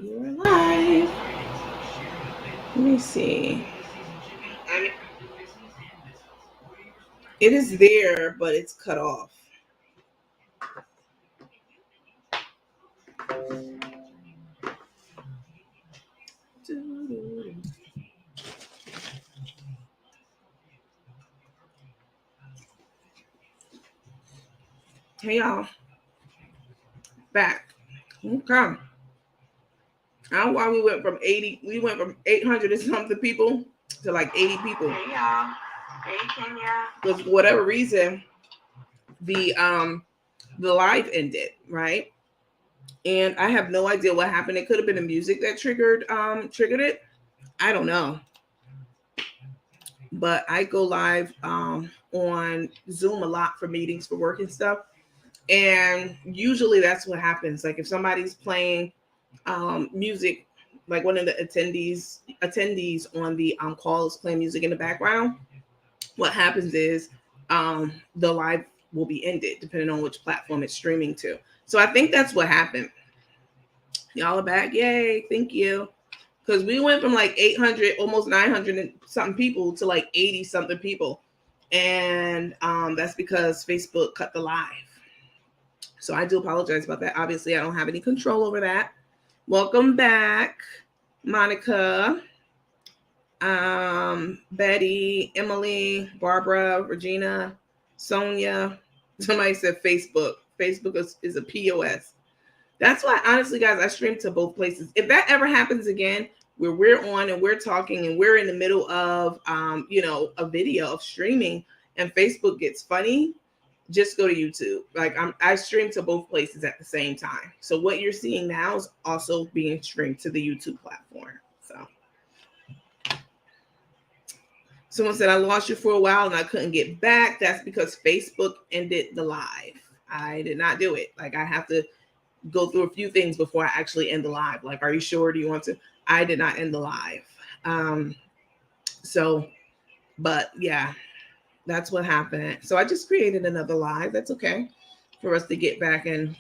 You're live. Let me see. It is there, but it's cut off. Hey y'all, back. Okay. I don't know why we went from 80, we went from 800 and something people to like 80 people. Hey y'all. Hey Kenya. Because for whatever reason, the the live ended, right? And I have no idea what happened. It could have been the music that triggered it. I don't know. But I go live on Zoom a lot for meetings for work and stuff. And usually that's what happens. Like if somebody's playing music, like one of the attendees on the call is playing music in the background, what happens is the live will be ended depending on which platform it's streaming to. So I think that's what happened. Y'all are back. Yay. Thank you. Because we went from like 800, almost 900 and something people to like 80 something people. And that's because Facebook cut the live. So I do apologize about that. Obviously, I don't have any control over that. Welcome back, Monica, Betty, Emily, Barbara, Regina, Sonia. Somebody said Facebook. Facebook is a POS. That's why, honestly, guys, I stream to both places. If that ever happens again, where we're on and we're talking and we're in the middle of, a video of streaming and Facebook gets funny, just go to YouTube. Like I stream to both places at the same time. So what you're seeing now is also being streamed to the YouTube platform. So someone said I lost you for a while and I couldn't get back. That's because Facebook ended the live. I did not do it. Like I have to go through a few things before I actually end the live. Like, are you sure? Do you want to? I did not end the live. But yeah, that's what happened. So I just created another live. That's okay for us to get back and,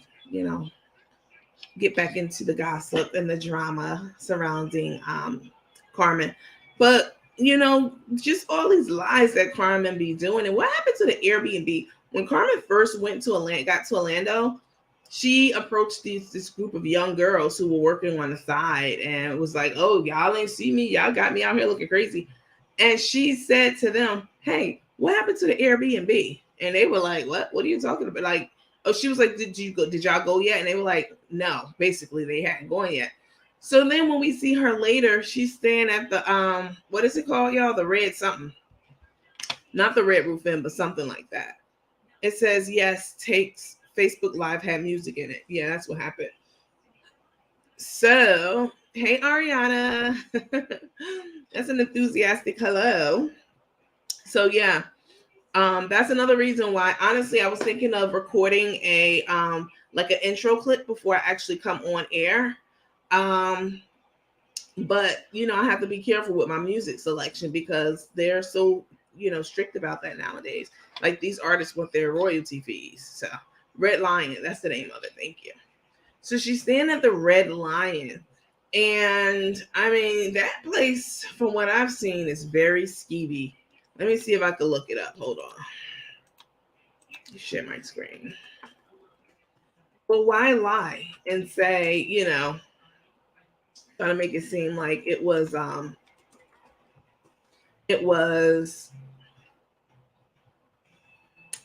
get back into the gossip and the drama surrounding Carmen. But, just all these lies that Carmen be doing. And what happened to the Airbnb? When Carmen first got to Orlando, she approached this group of young girls who were working on the side and was like, oh, y'all ain't see me. Y'all got me out here looking crazy. And she said to them, hey, what happened to the Airbnb? And they were like, what are you talking about? Like, oh, she was like, did y'all go yet? And they were like, no, basically they hadn't gone yet. So then when we see her later, she's staying at the, what is it called, y'all? The red something. Not the Red Roof Inn, but something like that. It says, yes, takes Facebook Live had music in it. Yeah, that's what happened. So, hey, Ariana. That's an enthusiastic hello. So, yeah, that's another reason why, honestly, I was thinking of recording a like an intro clip before I actually come on air. But, I have to be careful with my music selection because they're so, strict about that nowadays. Like these artists want their royalty fees. So, Red Lion, that's the name of it. Thank you. So she's staying at the Red Lion. And I mean, that place, from what I've seen, is very skeevy. Let me see if I can look it up. Hold on. Share my screen. Well, why lie and say, trying to make it seem like it was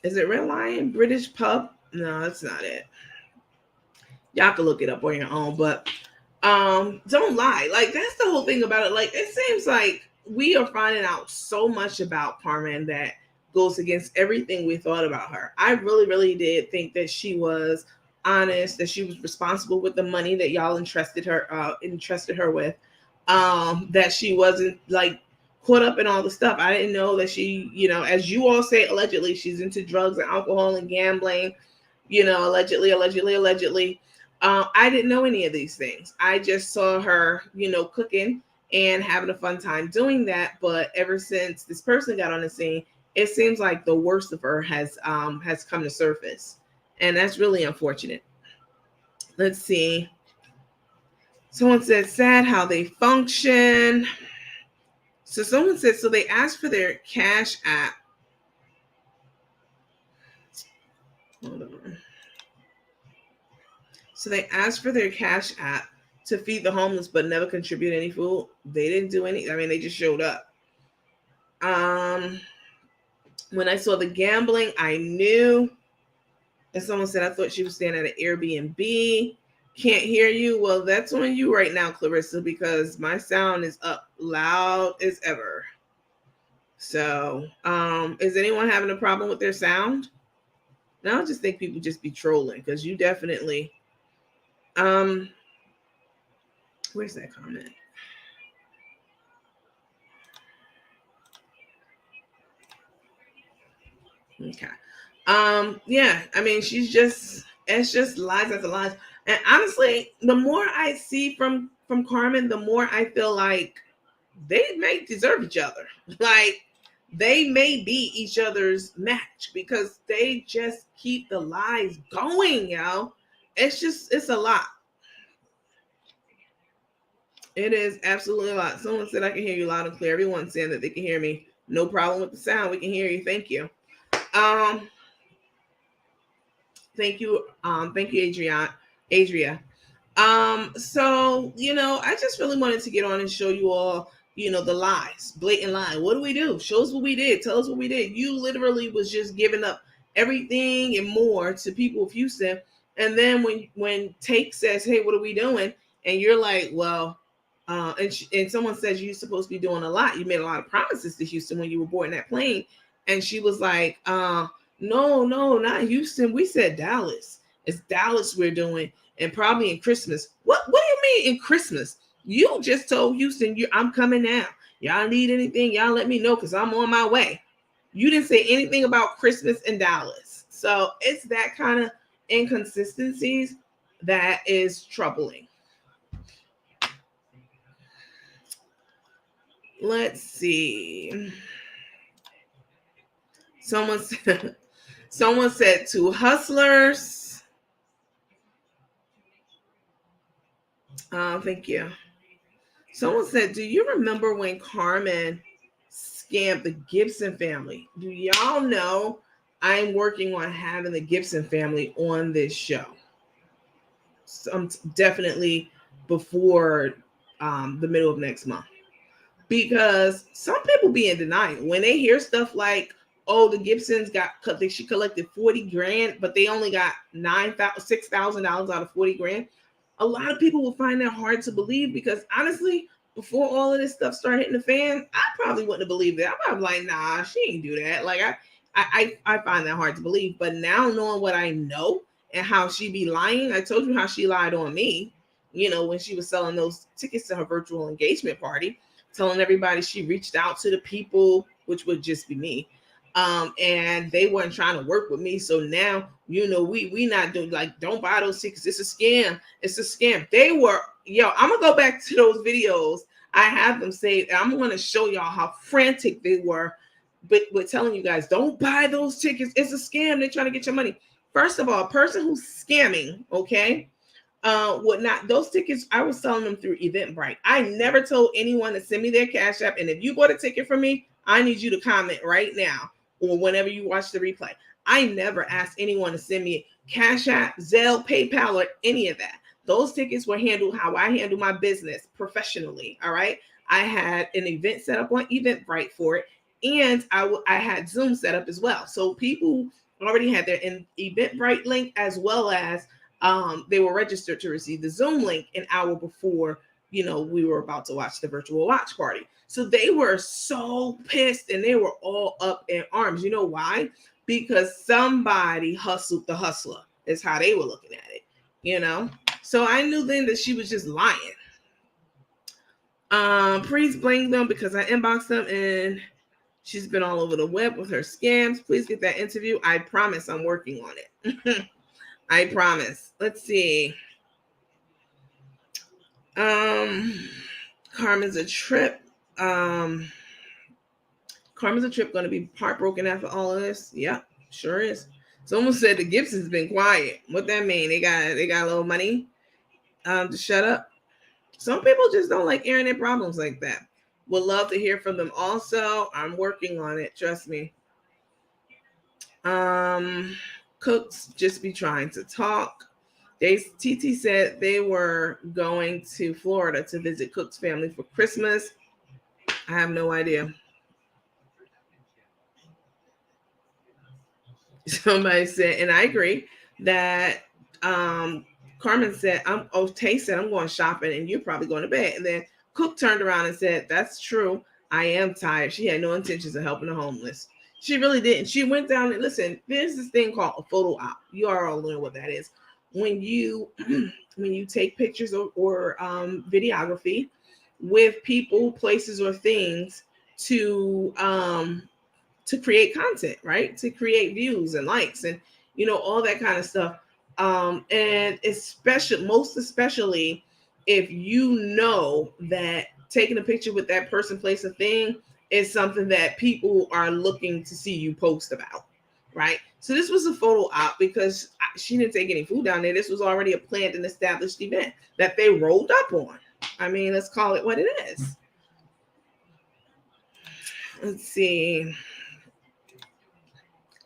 is it Red Lion? British pub? No, that's not it. Y'all have to look it up on your own, but don't lie. Like that's the whole thing about it. Like it seems like we are finding out so much about Carmen that goes against everything we thought about her. I really, really did think that she was honest, that she was responsible with the money that y'all entrusted her with. That she wasn't like caught up in all the stuff. I didn't know that she, as you all say, allegedly, she's into drugs and alcohol and gambling, allegedly. I didn't know any of these things. I just saw her, cooking and having a fun time doing that. But ever since this person got on the scene, it seems like the worst of her has come to surface. And that's really unfortunate. Let's see. Someone said sad how they function. So someone said, so they asked for their Cash App. Hold on. So they asked for their Cash App to feed the homeless, but never contribute any food. They didn't do any. I mean, they just showed up. When I saw the gambling, I knew. And someone said, I thought she was staying at an Airbnb. Can't hear you. Well, that's on you right now, Clarissa, because my sound is up loud as ever. So, is anyone having a problem with their sound? No, I just think people just be trolling because you definitely. Where's that comment? Okay. Yeah, I mean, it's just lies after lies. And honestly, the more I see from Carmen, the more I feel like they may deserve each other. Like they may be each other's match because they just keep the lies going, yo. It's a lot. It is absolutely a lot. Someone said I can hear you loud and clear. Everyone's saying that they can hear me. No problem with the sound. We can hear you. Thank you. Um, thank you, Adria. So I just really wanted to get on and show you all, the lies, blatant lie. What do we do? Show us what we did. Tell us what we did. You literally was just giving up everything and more to people of Houston. And then when Take says, "Hey, what are we doing?" and you're like, "Well," and someone says you're supposed to be doing a lot. You made a lot of promises to Houston when you were boarding that plane, and she was like, "No, no, not Houston. We said Dallas. It's Dallas we're doing." And probably in Christmas. What do you mean in Christmas? You just told Houston, I'm coming now. Y'all need anything? Y'all let me know because I'm on my way. You didn't say anything about Christmas in Dallas. So it's that kind of inconsistencies that is troubling. Let's see. Someone said to hustlers. Thank you. Someone said, do you remember when Carmen scammed the Gibson family? Do y'all know I'm working on having the Gibson family on this show? Definitely before the middle of next month. Because some people be in denial when they hear stuff like, "Oh, the Gibsons she collected 40 grand, but they only got $6,000 out of 40 grand." A lot of people will find that hard to believe because honestly, before all of this stuff started hitting the fan, I probably wouldn't have believed it. I'm probably like, "Nah, she ain't do that." Like I find that hard to believe. But now knowing what I know and how she be lying, I told you how she lied on me. When she was selling those tickets to her virtual engagement party, telling everybody she reached out to the people, which would just be me. And they weren't trying to work with me. So now, we not doing like, don't buy those tickets. It's a scam. It's a scam. They were, I'm gonna go back to those videos. I have them saved. I'm going to show y'all how frantic they were, but we're telling you guys, don't buy those tickets. It's a scam. They're trying to get your money. First of all, a person who's scamming, okay, would not, those tickets, I was selling them through Eventbrite. I never told anyone to send me their Cash App. And if you bought a ticket from me, I need you to comment right now or whenever you watch the replay. I never asked anyone to send me Cash App, Zelle, PayPal, or any of that. Those tickets were handled how I handle my business professionally. All right. I had an event set up on Eventbrite for it. And I had Zoom set up as well. So people already had their Eventbrite link as well as they were registered to receive the Zoom link an hour before, we were about to watch the virtual watch party. So they were so pissed and they were all up in arms. You know why? Because somebody hustled the hustler is how they were looking at it, So I knew then that she was just lying. Please blame them because I inboxed them and she's been all over the web with her scams. Please get that interview. I promise I'm working on it. I promise. Let's see. Carmen's a trip. Carmen's a trip going to be heartbroken after all of this. Yep, sure is. Someone said the Gibson's been quiet. What that mean? They got a little money to shut up. Some people just don't like airing their problems like that. Would love to hear from them also. I'm working on it, trust me. Cooks just be trying to talk. TT said they were going to Florida to visit Cook's family for Christmas. I have no idea. Somebody said, and I agree that Carmen said, Tay said, I'm going shopping and you're probably going to bed. And then Cook turned around and said, that's true. I am tired. She had no intentions of helping the homeless. She really didn't. She went down and listen, there's this thing called a photo op. You are all know what that is. When you when you take pictures or videography with people, places, or things to create content, right? To create views and likes and all that kind of stuff. And most especially if you know that taking a picture with that person, place, a thing is something that people are looking to see you post about, right? So this was a photo op because she didn't take any food down there. This was already a planned and established event that they rolled up on. I mean, let's call it what it is. Let's see.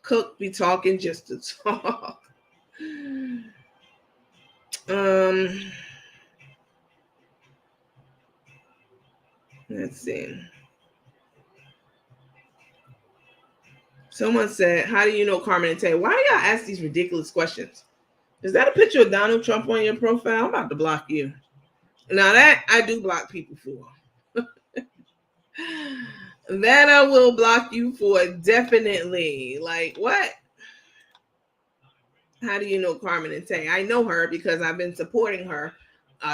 Cook be talking just to talk. Let's see. Someone said, how do you know Carmen and Tae? Why do y'all ask these ridiculous questions? Is that a picture of Donald Trump on your profile? I'm about to block you. Now that I do block people for. That I will block you for definitely. Like what? How do you know Carmen and Tae? I know her because I've been supporting her.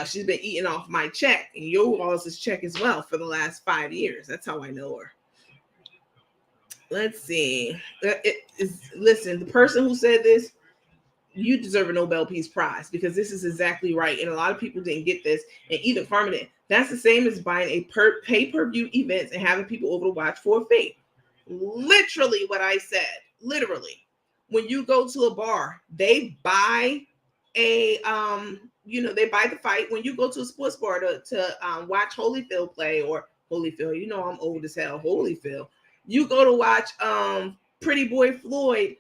She's been eating off my check and your all's check as well for the last 5 years. That's how I know her. Let's see. Listen, the person who said this, you deserve a Nobel Peace Prize because this is exactly right. And a lot of people didn't get this. And either Carmen did. That's the same as buying a pay-per-view events and having people over to watch for a fee. Literally what I said. Literally. When you go to a bar, they buy they buy the fight. When you go to a sports bar to watch Holyfield play or Holyfield, I'm old as hell, Holyfield. You go to watch Pretty Boy Floyd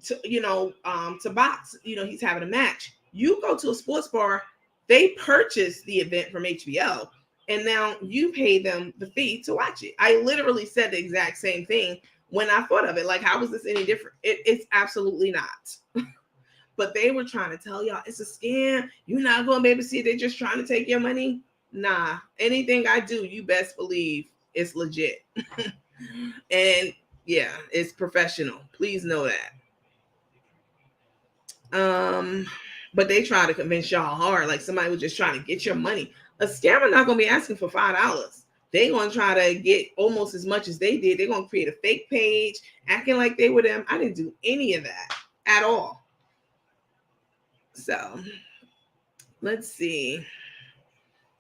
to box, he's having a match. You go to a sports bar, they purchase the event from HBO and now you pay them the fee to watch it. I literally said the exact same thing when I thought of it. Like, how was this any different? It's absolutely not. But they were trying to tell y'all it's a scam. You're not going to be able to see it. They're just trying to take your money. Nah, anything I do, you best believe it's legit. And yeah, it's professional. Please know that. But they try to convince y'all hard, like somebody was just trying to get your money. A scammer not going to be asking for $5. They're going to try to get almost as much as they did. They're going to create a fake page, acting like they were them. I didn't do any of that at all. So let's see.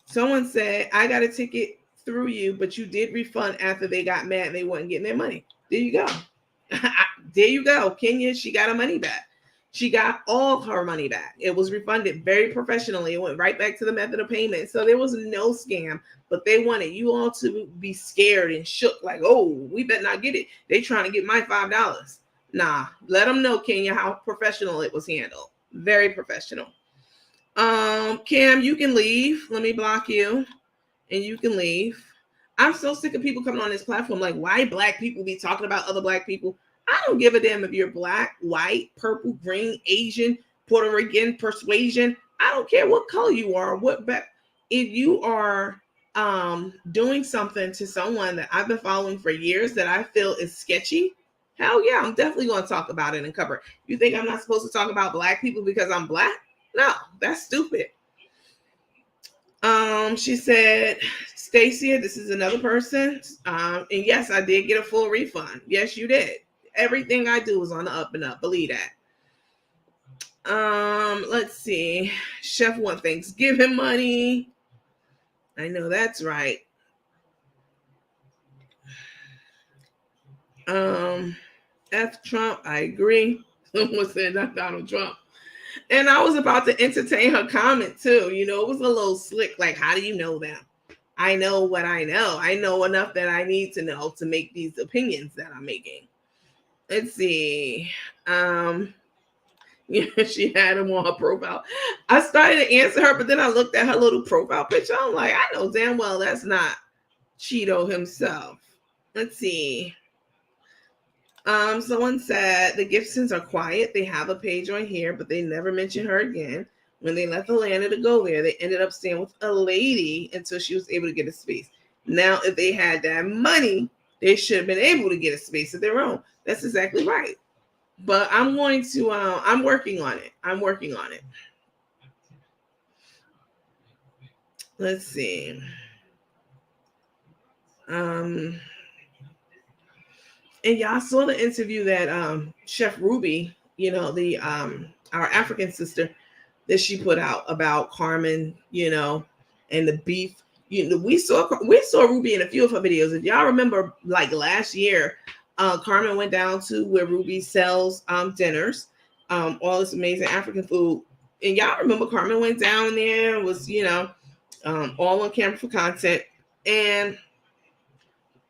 Someone said, I got a ticket through you, but you did refund after they got mad and they wasn't getting their money. There you go. There you go. Kenya, she got her money back. She got all her money back. It was refunded very professionally. It went right back to the method of payment. So there was no scam, but they wanted you all to be scared and shook like, oh, we better not get it. They trying to get my $5. Nah, let them know, Kenya, how professional it was handled. Very professional. Cam, you can leave. Let me block you and you can leave. I'm so sick of people coming on this platform like, why black people be talking about other black people? I don't give a damn if you're black, white, purple, green, Asian, Puerto Rican, persuasion. I don't care what color you are. If you are doing something to someone that I've been following for years that I feel is sketchy, hell yeah, I'm definitely going to talk about it and cover it. You think I'm not supposed to talk about black people because I'm black? No, that's stupid. She said, Stacia, this is another person. And yes, I did get a full refund. Yes, you did. Everything I do is on the up and up. Believe that. Let's see. Chef want Thanksgiving money. I know that's right. F Trump, I agree. Someone said not Donald Trump. And I was about to entertain her comment too. You know, it was a little slick. Like, how do you know them? I know what I know. I know enough that I need to know to make these opinions that I'm making. Let's see. Yeah, she had him on her profile. I started to answer her, but then I looked at her little profile picture. I'm like, I know damn well that's not Cheeto himself. Let's see. Someone said the Gibsons are quiet. They have a page on here, but they never mention her again. When they left Atlanta to go there, they ended up staying with a lady until she was able to get a space. Now, if they had that money, they should have been able to get a space of their own. That's exactly right. But I'm going to, I'm working on it. I'm working on it. Let's see. And y'all saw the interview that Chef Ruby, you know, the our African sister, that she put out about Carmen, you know, and the beef. You know, we saw Ruby in a few of her videos. If y'all remember, like last year, Carmen went down to where Ruby sells dinners, all this amazing African food. And y'all remember Carmen went down there, was, you know, all on camera for content. And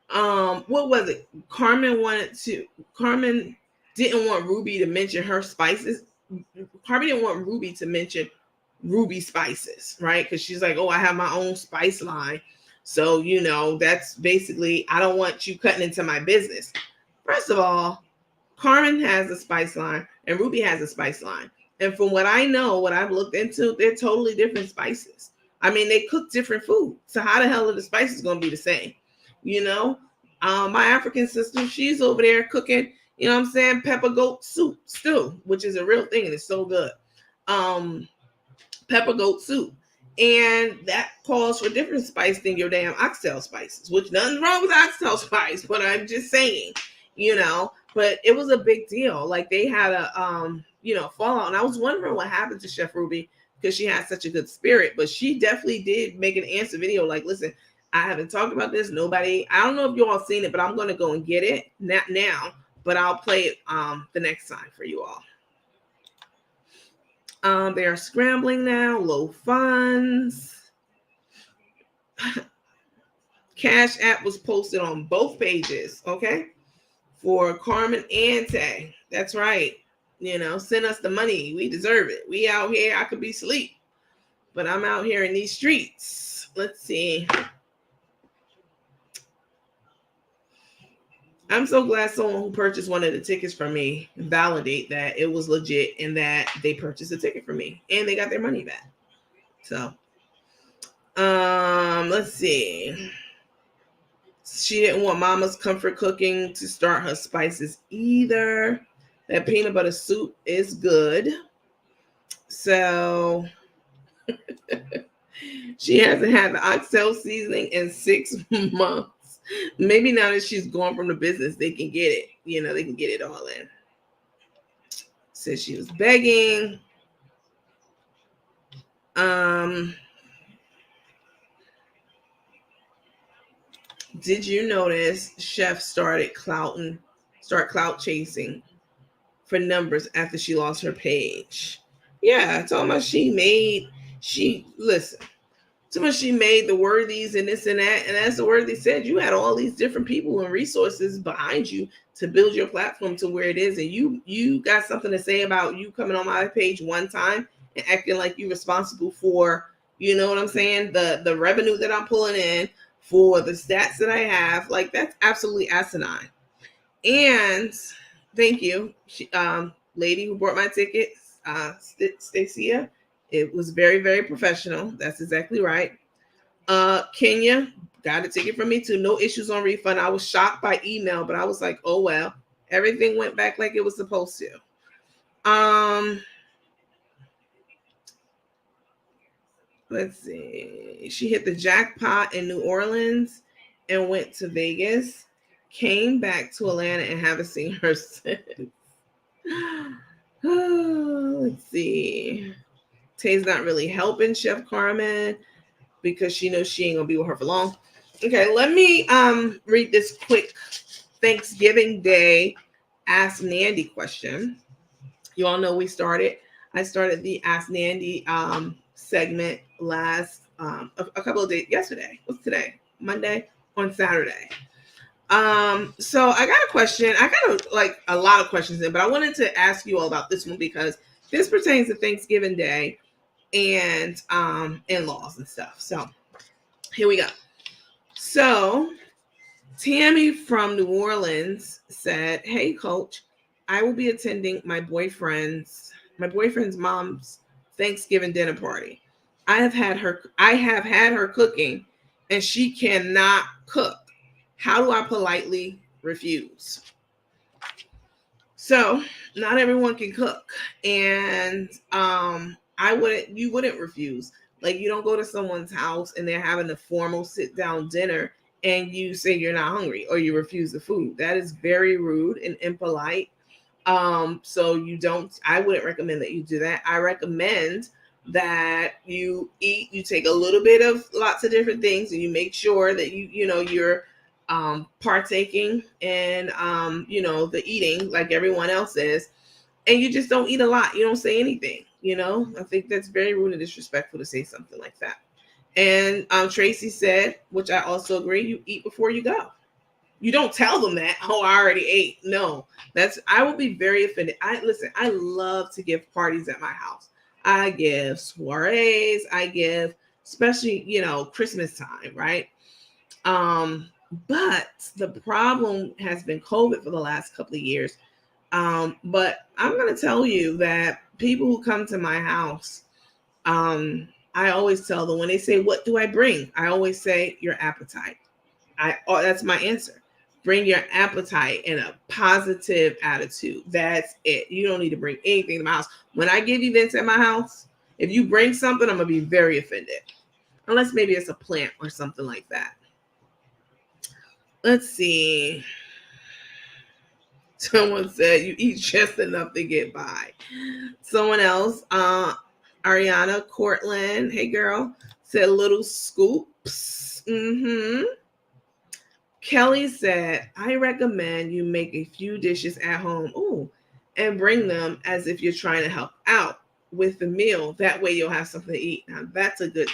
what was it? Carmen didn't want Ruby to mention her spices. Carmen didn't want Ruby to mention Ruby spices, right? Because she's like, oh, I have my own spice line. So, you know, that's basically, I don't want you cutting into my business. First of all, Carmen has a spice line and Ruby has a spice line. And from what I know, what I've looked into, they're totally different spices. I mean, they cook different food. So how the hell are the spices going to be the same? You know, my African sister, she's over there cooking, you know what I'm saying, pepper goat soup stew, which is a real thing and it's so good. Pepper goat soup. And that calls for different spice than your damn oxtail spices, which nothing wrong with oxtail spice, but I'm just saying, you know, but it was a big deal. Like they had a, you know, fallout. And I was wondering what happened to Chef Ruby because she had such a good spirit, but she definitely did make an answer video. Like, listen, I haven't talked about this. Nobody, I don't know if you all seen it, but I'm going to go and get it not now, but I'll play it the next time for you all. They are scrambling now, low funds. CashApp was posted on both pages, okay? For Carmen and Tae. That's right. You know, send us the money. We deserve it. We out here. I could be asleep, but I'm out here in these streets. Let's see. I'm so glad someone who purchased one of the tickets from me validate that it was legit and that they purchased a ticket from me and they got their money back. So, let's see. She didn't want Mama's Comfort Cooking to start her spices either. That peanut butter soup is good. So, she hasn't had the oxtail seasoning in 6 months. Maybe now that she's gone from the business, they can get it. You know, they can get it all in. Said she was begging. Did you notice Chef started clout chasing for numbers after she lost her page? Yeah, talking about she made the worthies and this and that. And as the worthy said, you had all these different people and resources behind you to build your platform to where it is. And you got something to say about you coming on my page one time and acting like you're responsible for, you know what I'm saying, the revenue that I'm pulling in, for the stats that I have. Like, that's absolutely asinine. And thank you, lady who bought my tickets, Stacia. It was very, very professional. That's exactly right. Kenya got a ticket from me too. No issues on refund. I was shocked by email, but I was like, oh well. Everything went back like it was supposed to. Let's see. She hit the jackpot in New Orleans and went to Vegas. Came back to Atlanta and haven't seen her since. Let's see. Tay's not really helping Chef Carmen because she knows she ain't gonna be with her for long. Okay, let me read this quick Thanksgiving Day Ask Nandy question. You all know we started I started the Ask Nandy segment last a couple of days yesterday. What's today? Monday on Saturday. So I got a question. I got like a lot of questions in, but I wanted to ask you all about this one because this pertains to Thanksgiving Day and in-laws and stuff. So here we go. So Tammy from New Orleans said, "Hey coach, I will be attending my boyfriend's mom's Thanksgiving dinner party. I have had her cooking and she cannot cook. How do I politely refuse?" So not everyone can cook. And you wouldn't refuse. Like you don't go to someone's house and they're having a formal sit down dinner and you say you're not hungry or you refuse the food. That is very rude and impolite. So I wouldn't recommend that you do that. I recommend that you take a little bit of lots of different things and you make sure that you're partaking in the eating like everyone else is, and you just don't eat a lot. You don't say anything. I think that's very rude and disrespectful to say something like that. And Tracy said, which I also agree, you eat before you go. You don't tell them that, oh, I already ate. No, I would be very offended. I love to give parties at my house. I give soirees. I give, especially, Christmas time, right? But the problem has been COVID for the last couple of years. But I'm going to tell you that people who come to my house, I always tell them when they say, "What do I bring?" I always say, "Your appetite." That's my answer. Bring your appetite and a positive attitude. That's it. You don't need to bring anything to my house. When I give events at my house, if you bring something, I'm going to be very offended. Unless maybe it's a plant or something like that. Let's see. Someone said you eat just enough to get by. Someone else, Ariana Cortland, hey girl, said little scoops. Kelly said, I recommend you make a few dishes at home, and bring them as if you're trying to help out with the meal. That way you'll have something to eat. Now that's a good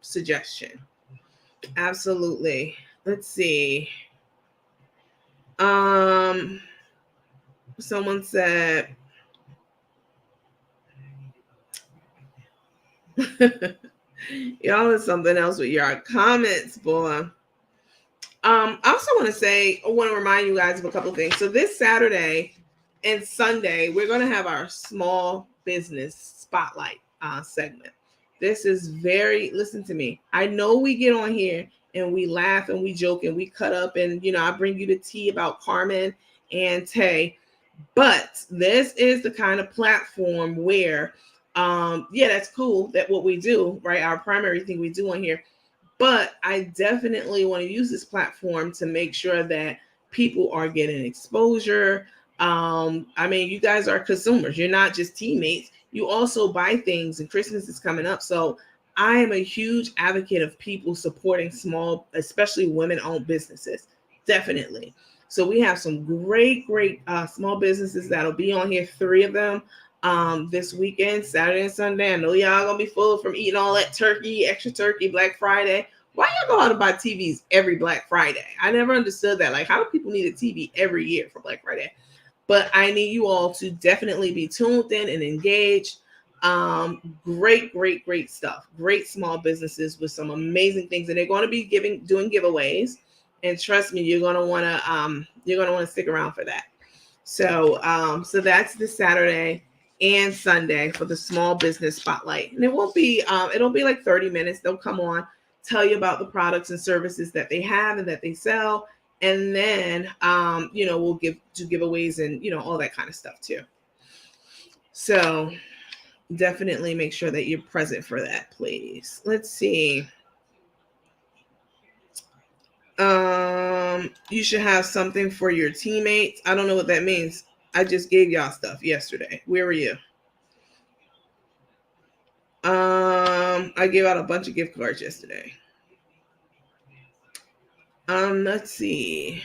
suggestion. Absolutely. Let's see. Someone said y'all is something else with your comments, boy. I also want to remind you guys of a couple of things. So this Saturday and Sunday, we're going to have our small business spotlight segment. This is listen to me. I know we get on here and we laugh and we joke and we cut up and, I bring you the tea about Carmen and Tae. But this is the kind of platform where, that's cool that what we do, right? Our primary thing we do on here. But I definitely want to use this platform to make sure that people are getting exposure. You guys are consumers. You're not just teammates. You also buy things, and Christmas is coming up. So I am a huge advocate of people supporting small, especially women-owned businesses. Definitely. So we have some great small businesses that'll be on here. 3 of them this weekend, Saturday and Sunday. I know y'all gonna be full from eating all that extra turkey, Black Friday. Why y'all go out and buy TVs every Black Friday? I never understood that. Like, how do people need a TV every year for Black Friday? But I need you all to definitely be tuned in and engaged. Great stuff. Great small businesses with some amazing things, and they're going to be doing giveaways. And trust me, you're gonna want to stick around for that. So that's this Saturday and Sunday for the small business spotlight, and it won't be it'll be like 30 minutes. They'll come on, tell you about the products and services that they have and that they sell, and then we'll do giveaways and all that kind of stuff too. So definitely make sure that you're present for that, please. Let's see. You should have something for your teammates. I don't know what that means. I just gave y'all stuff yesterday. Where were you? I gave out a bunch of gift cards yesterday. Let's see.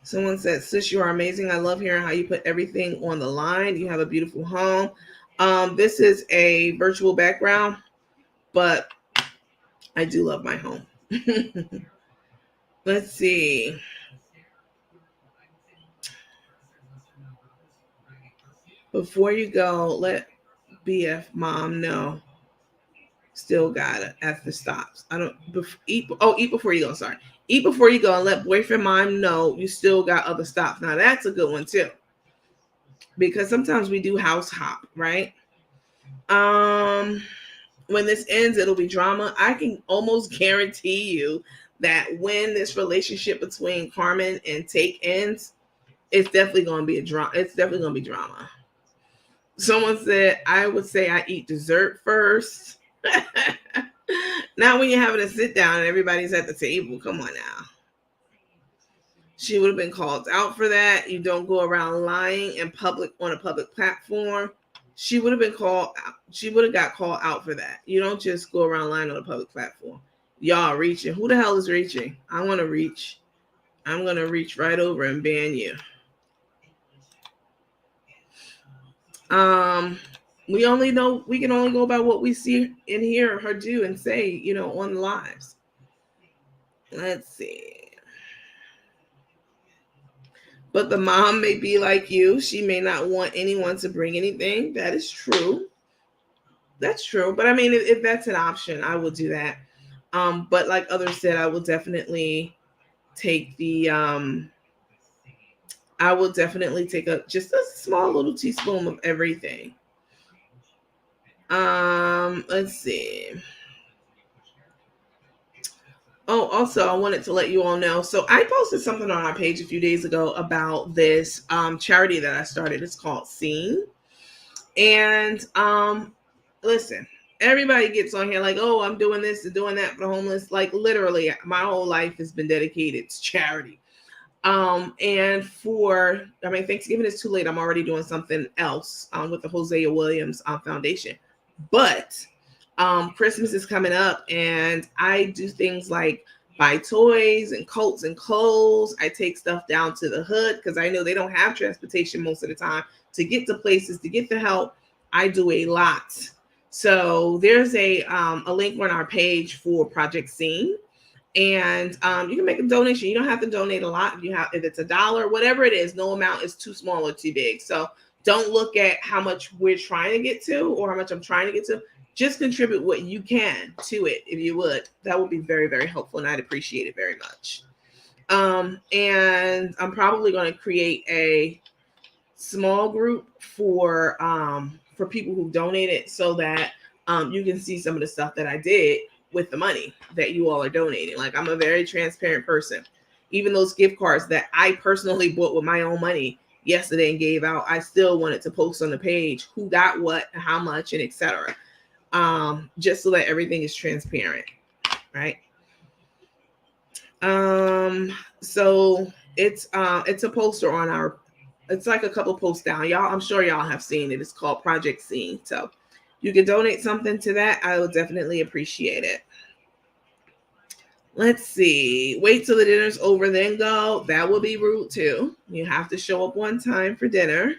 Someone said, sis, you are amazing. I love hearing how you put everything on the line. You have a beautiful home. This is a virtual background, but I do love my home. Let's see. Before you go, let BF mom know. Still got it at the stops. I don't eat. Oh, eat before you go. Sorry, eat before you go, and let boyfriend mom know you still got other stops. Now that's a good one too, because sometimes we do house hop, right? When this ends, it'll be drama. I can almost guarantee you that when this relationship between Carmen and Tae ends, it's definitely going to be a drama. It's definitely going to be drama. Someone said, I would say I eat dessert first. Not when you're having a sit down and everybody's at the table. Come on now. She would have been called out for that. You don't go around lying in public on a public platform. She would have been called out. She would have got called out for that. You don't just go around lying on a public platform. Y'all reaching. Who the hell is reaching? I want to reach. I'm going to reach right over and ban you. We can only go by what we see and hear her do and say, on the lives. Let's see. But the mom may be like you. She may not want anyone to bring anything. That is true. That's true. But I mean, if that's an option, I will do that. But like others said, I will definitely take just a small little teaspoon of everything. Let's see. Oh, also, I wanted to let you all know. So I posted something on our page a few days ago about this charity that I started. It's called Scene. And listen, everybody gets on here like, oh, I'm doing this and doing that for the homeless. Like literally, my whole life has been dedicated to charity. And Thanksgiving is too late. I'm already doing something else with the Hosea Williams Foundation. But Christmas is coming up, and I do things like buy toys and coats and clothes. I take stuff down to the hood because I know they don't have transportation most of the time to get to places, to get the help. I do a lot. So there's a link on our page for Project Scene. And you can make a donation. You don't have to donate a lot. If it's $1, whatever it is, no amount is too small or too big. So don't look at how much we're trying to get to or how much I'm trying to get to. Just contribute what you can to it, if you would. That would be very, very helpful, and I'd appreciate it very much. And I'm probably going to create a small group for people who donated so that you can see some of the stuff that I did with the money that you all are donating. Like, I'm a very transparent person. Even those gift cards that I personally bought with my own money yesterday and gave out, I still wanted to post on the page who got what, how much, and etc. Just so that everything is transparent, right? So it's a poster on our. It's like a couple posts down, y'all. I'm sure y'all have seen it. It's called Project Scene. So you can donate something to that. I will definitely appreciate it. Let's see. Wait till the dinner's over, then go. That will be rude too. You have to show up on time for dinner.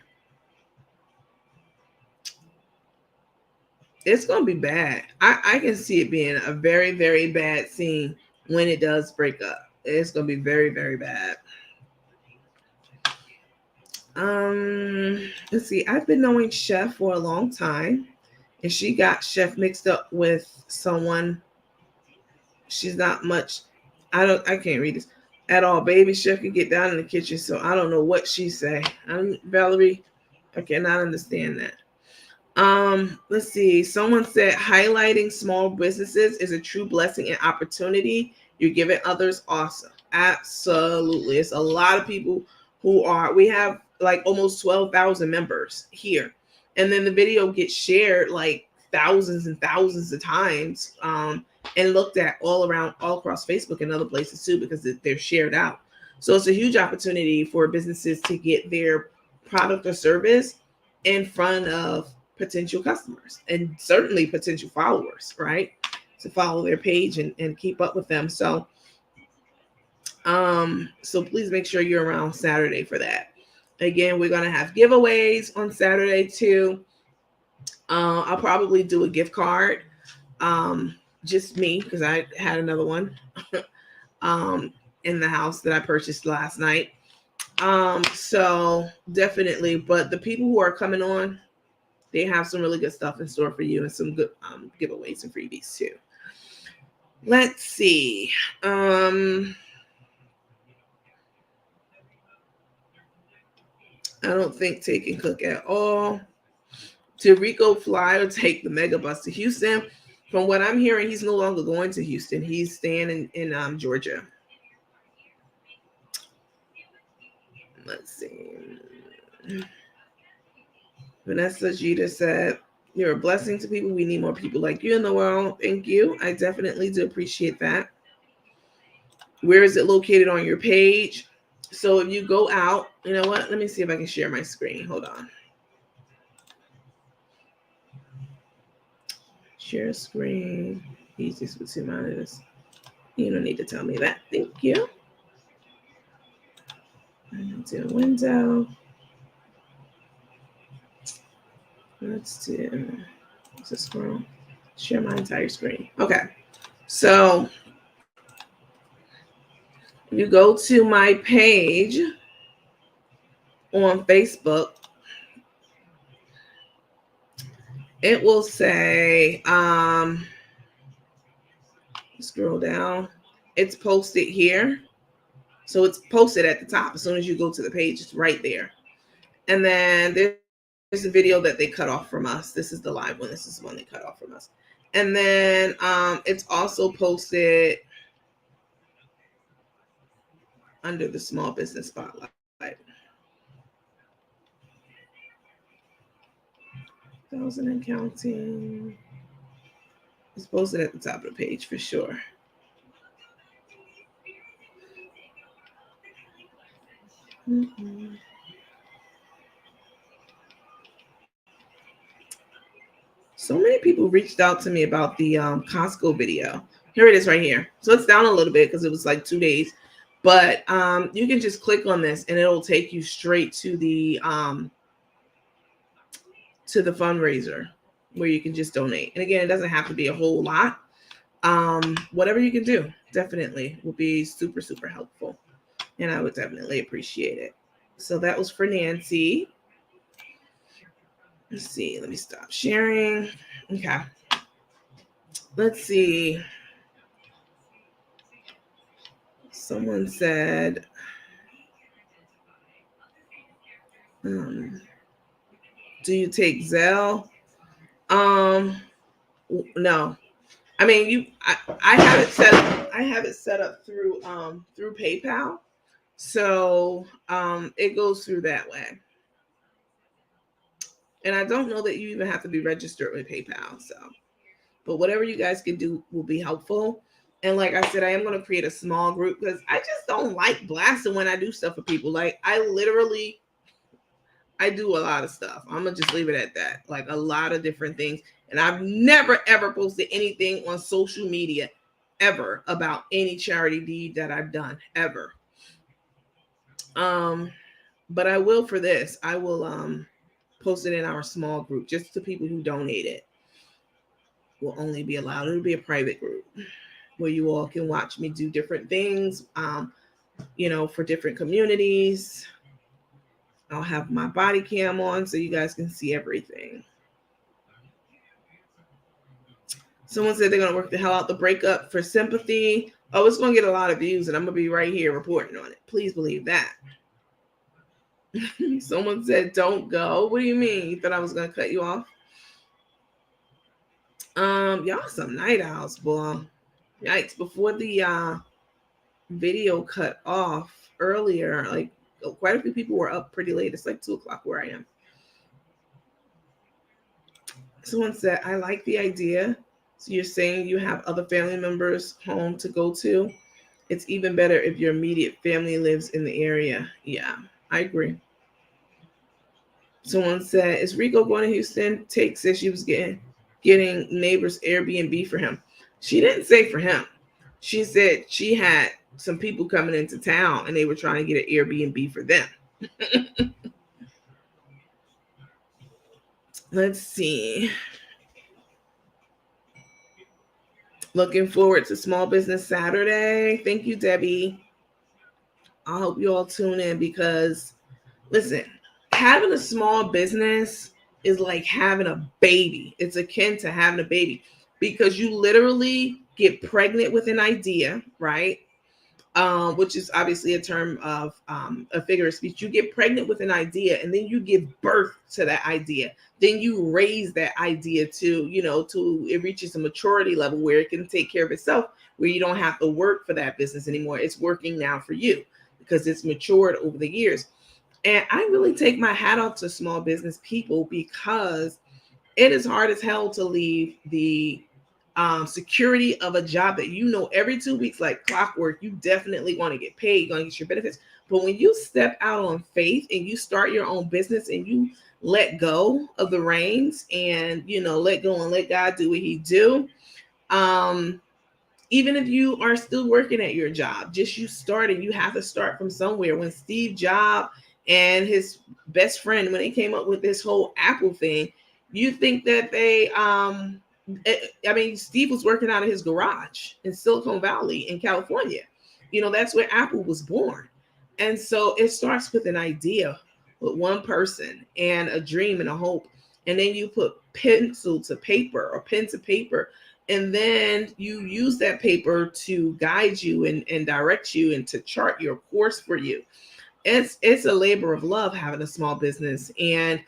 It's going to be bad. I can see it being a very, very bad scene when it does break up. It's going to be very, very bad. Let's see. I've been knowing Chef for a long time, and she got Chef mixed up with someone. She's not much. I can't read this at all. Baby Chef can get down in the kitchen, so I don't know what she say. Valerie, I cannot understand that. Let's see. Someone said highlighting small businesses is a true blessing and opportunity. You're giving others awesome. Absolutely. It's a lot of people we have like almost 12,000 members here. And then the video gets shared like thousands and thousands of times and looked at all across Facebook and other places too, because they're shared out. So it's a huge opportunity for businesses to get their product or service in front of potential customers and certainly potential followers, right? To follow their page and keep up with them. So So please make sure you're around Saturday for that. Again, we're gonna have giveaways on Saturday too. I'll probably do a gift card. Just me, because I had another one um in the house that I purchased last night. So definitely, but the people who are coming on, they have some really good stuff in store for you and some good giveaways and freebies too. Let's see. I don't think Tay can cook at all. Did Rico fly or take the mega bus to Houston? From what I'm hearing, he's no longer going to Houston. He's staying in Georgia. Let's see. Vanessa Jeter said, "You're a blessing to people. We need more people like you in the world." Thank you. I definitely do appreciate that. Where is it located on your page? So if you go out, you know what? Let me see if I can share my screen. Hold on. Share screen. Easiest with 2 monitors. You don't need to tell me that. Thank you. Do a window. Let's do. Let's just scroll. Share my entire screen. Okay. So you go to my page on Facebook. It will say, scroll down. It's posted here. So it's posted at the top. As soon as you go to the page, it's right there. And then there's a video that they cut off from us. This is the live one. This is the one they cut off from us. And then it's also posted under the small business spotlight. 1,000 and counting. It's posted at the top of the page for sure. Mm-hmm. So many people reached out to me about the Costco video. Here it is right here. So it's down a little bit because it was like 2 days. But you can just click on this and it'll take you straight to the fundraiser where you can just donate. And again, it doesn't have to be a whole lot. Whatever you can do definitely will be super, super helpful. And I would definitely appreciate it. So that was for Nancy. Let's see. Let me stop sharing. Okay. Let's see. Someone said, do you take Zelle? No. I mean, I have it set up. I have it set up through PayPal. So it goes through that way. And I don't know that you even have to be registered with PayPal. So, but whatever you guys can do will be helpful. And like I said, I am going to create a small group because I just don't like blasting when I do stuff for people. Like I do a lot of stuff. I'm going to just leave it at that. Like a lot of different things. And I've never, ever posted anything on social media ever about any charity deed that I've done ever. But I will for this. I will post it in our small group just to people who donate it. Will only be allowed. It'll be a private group where you all can watch me do different things, for different communities. I'll have my body cam on so you guys can see everything. Someone said they're going to work the hell out the breakup for sympathy. Oh, it's going to get a lot of views, and I'm going to be right here reporting on it. Please believe that. Someone said, don't go. What do you mean? You thought I was going to cut you off? Y'all some night owls, boy. Yikes. Before the video cut off earlier, like quite a few people were up pretty late. It's like 2:00 where I am. Someone said, I like the idea. So you're saying you have other family members home to go to? It's even better if your immediate family lives in the area. Yeah, I agree. Someone said, is Rico going to Houston? Take said she was getting neighbors Airbnb for him. She didn't say for him. She said she had some people coming into town and they were trying to get an Airbnb for them. Let's see. Looking forward to Small Business Saturday. Thank you, Debbie. I hope you all tune in because, listen, having a small business is like having a baby. It's akin to having a baby because you literally get pregnant with an idea, right? Which is obviously a term of a figure of speech. You get pregnant with an idea and then you give birth to that idea. Then you raise that idea to, to it reaches a maturity level where it can take care of itself, where you don't have to work for that business anymore. It's working now for you because it's matured over the years. And I really take my hat off to small business people because it is hard as hell to leave the security of a job that every 2 weeks, like clockwork, you definitely want to get paid, you're going to get your benefits. But when you step out on faith and you start your own business and you let go of the reins and, let go and let God do what he do, even if you are still working at your job, just you starting, you have to start from somewhere. When Steve Jobs and his best friend, when they came up with this whole Apple thing, you think that Steve was working out of his garage in Silicon Valley in California. That's where Apple was born. And so it starts with an idea with one person and a dream and a hope. And then you put pencil to paper or pen to paper. And then you use that paper to guide you and direct you and to chart your course for you. It's a labor of love having a small business. And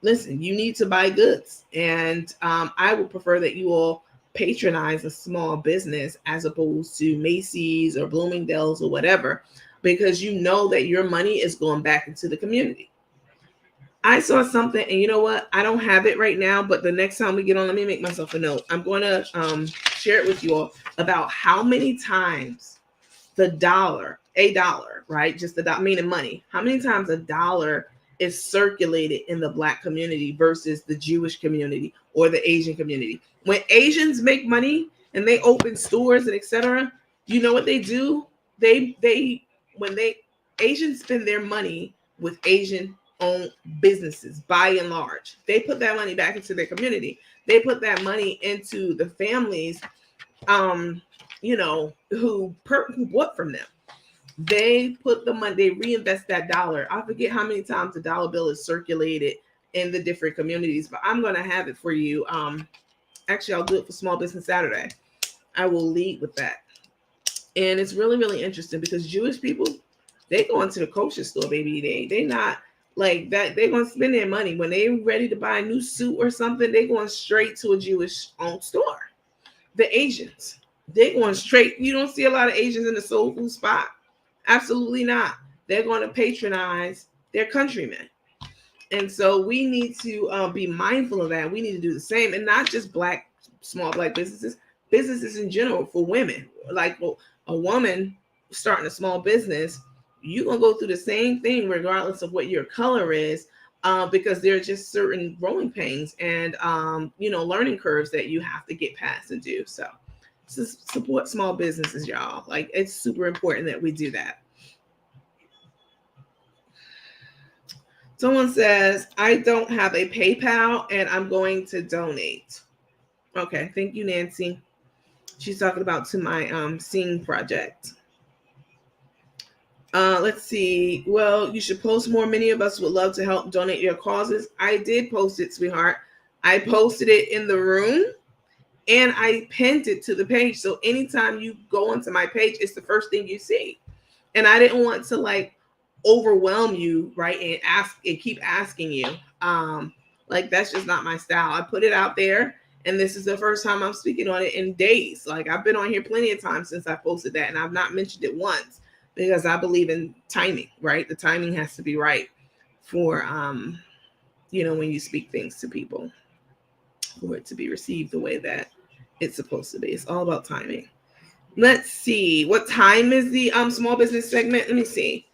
listen, you need to buy goods. And I would prefer that you all patronize a small business as opposed to Macy's or Bloomingdale's or whatever, because you know that your money is going back into the community. I saw something, and you know what? I don't have it right now, but the next time we get on, let me make myself a note. I'm going to share it with you all about how many times a dollar, right? Just the dollar, meaning money. How many times a dollar is circulated in the Black community versus the Jewish community or the Asian community. When Asians make money and they open stores and etc., you know what they do? Asians spend their money with Asian owned businesses by and large. They put that money back into their community. They put that money into the families who bought from them. They put the money, they reinvest that dollar. I forget how many times the dollar bill is circulated in the different communities, but I'm going to have it for you. Actually, I'll do it for Small Business Saturday. I will lead with that. And it's really, really interesting because Jewish people, they go into the kosher store, baby. They not like that. They're going to spend their money. When they're ready to buy a new suit or something, they're going straight to a Jewish owned store. The Asians, they're going straight. You don't see a lot of Asians in the soul food spot. Absolutely not. They're going to patronize their countrymen. And so we need to be mindful of that. We need to do the same, and not just small Black businesses in general for women. Like a woman starting a small business, you're going to go through the same thing regardless of what your color is, because there are just certain growing pains and, learning curves that you have to get past and do. So support small businesses, y'all. Like, it's super important that we do that. Someone says, I don't have a PayPal and I'm going to donate. Okay, thank you, Nancy. She's talking about to my Sing project. Let's see. Well, you should post more. Many of us would love to help donate your causes. I did post it, sweetheart. I posted it in the room and I pinned it to the page. So anytime you go onto my page, it's the first thing you see. And I didn't want to overwhelm you, right? And keep asking you. That's just not my style. I put it out there, and this is the first time I'm speaking on it in days. I've been on here plenty of times since I posted that, and I've not mentioned it once because I believe in timing, right? The timing has to be right for when you speak things to people, for it to be received the way that it's supposed to be. It's all about timing. Let's see. What time is the small business segment? Let me see.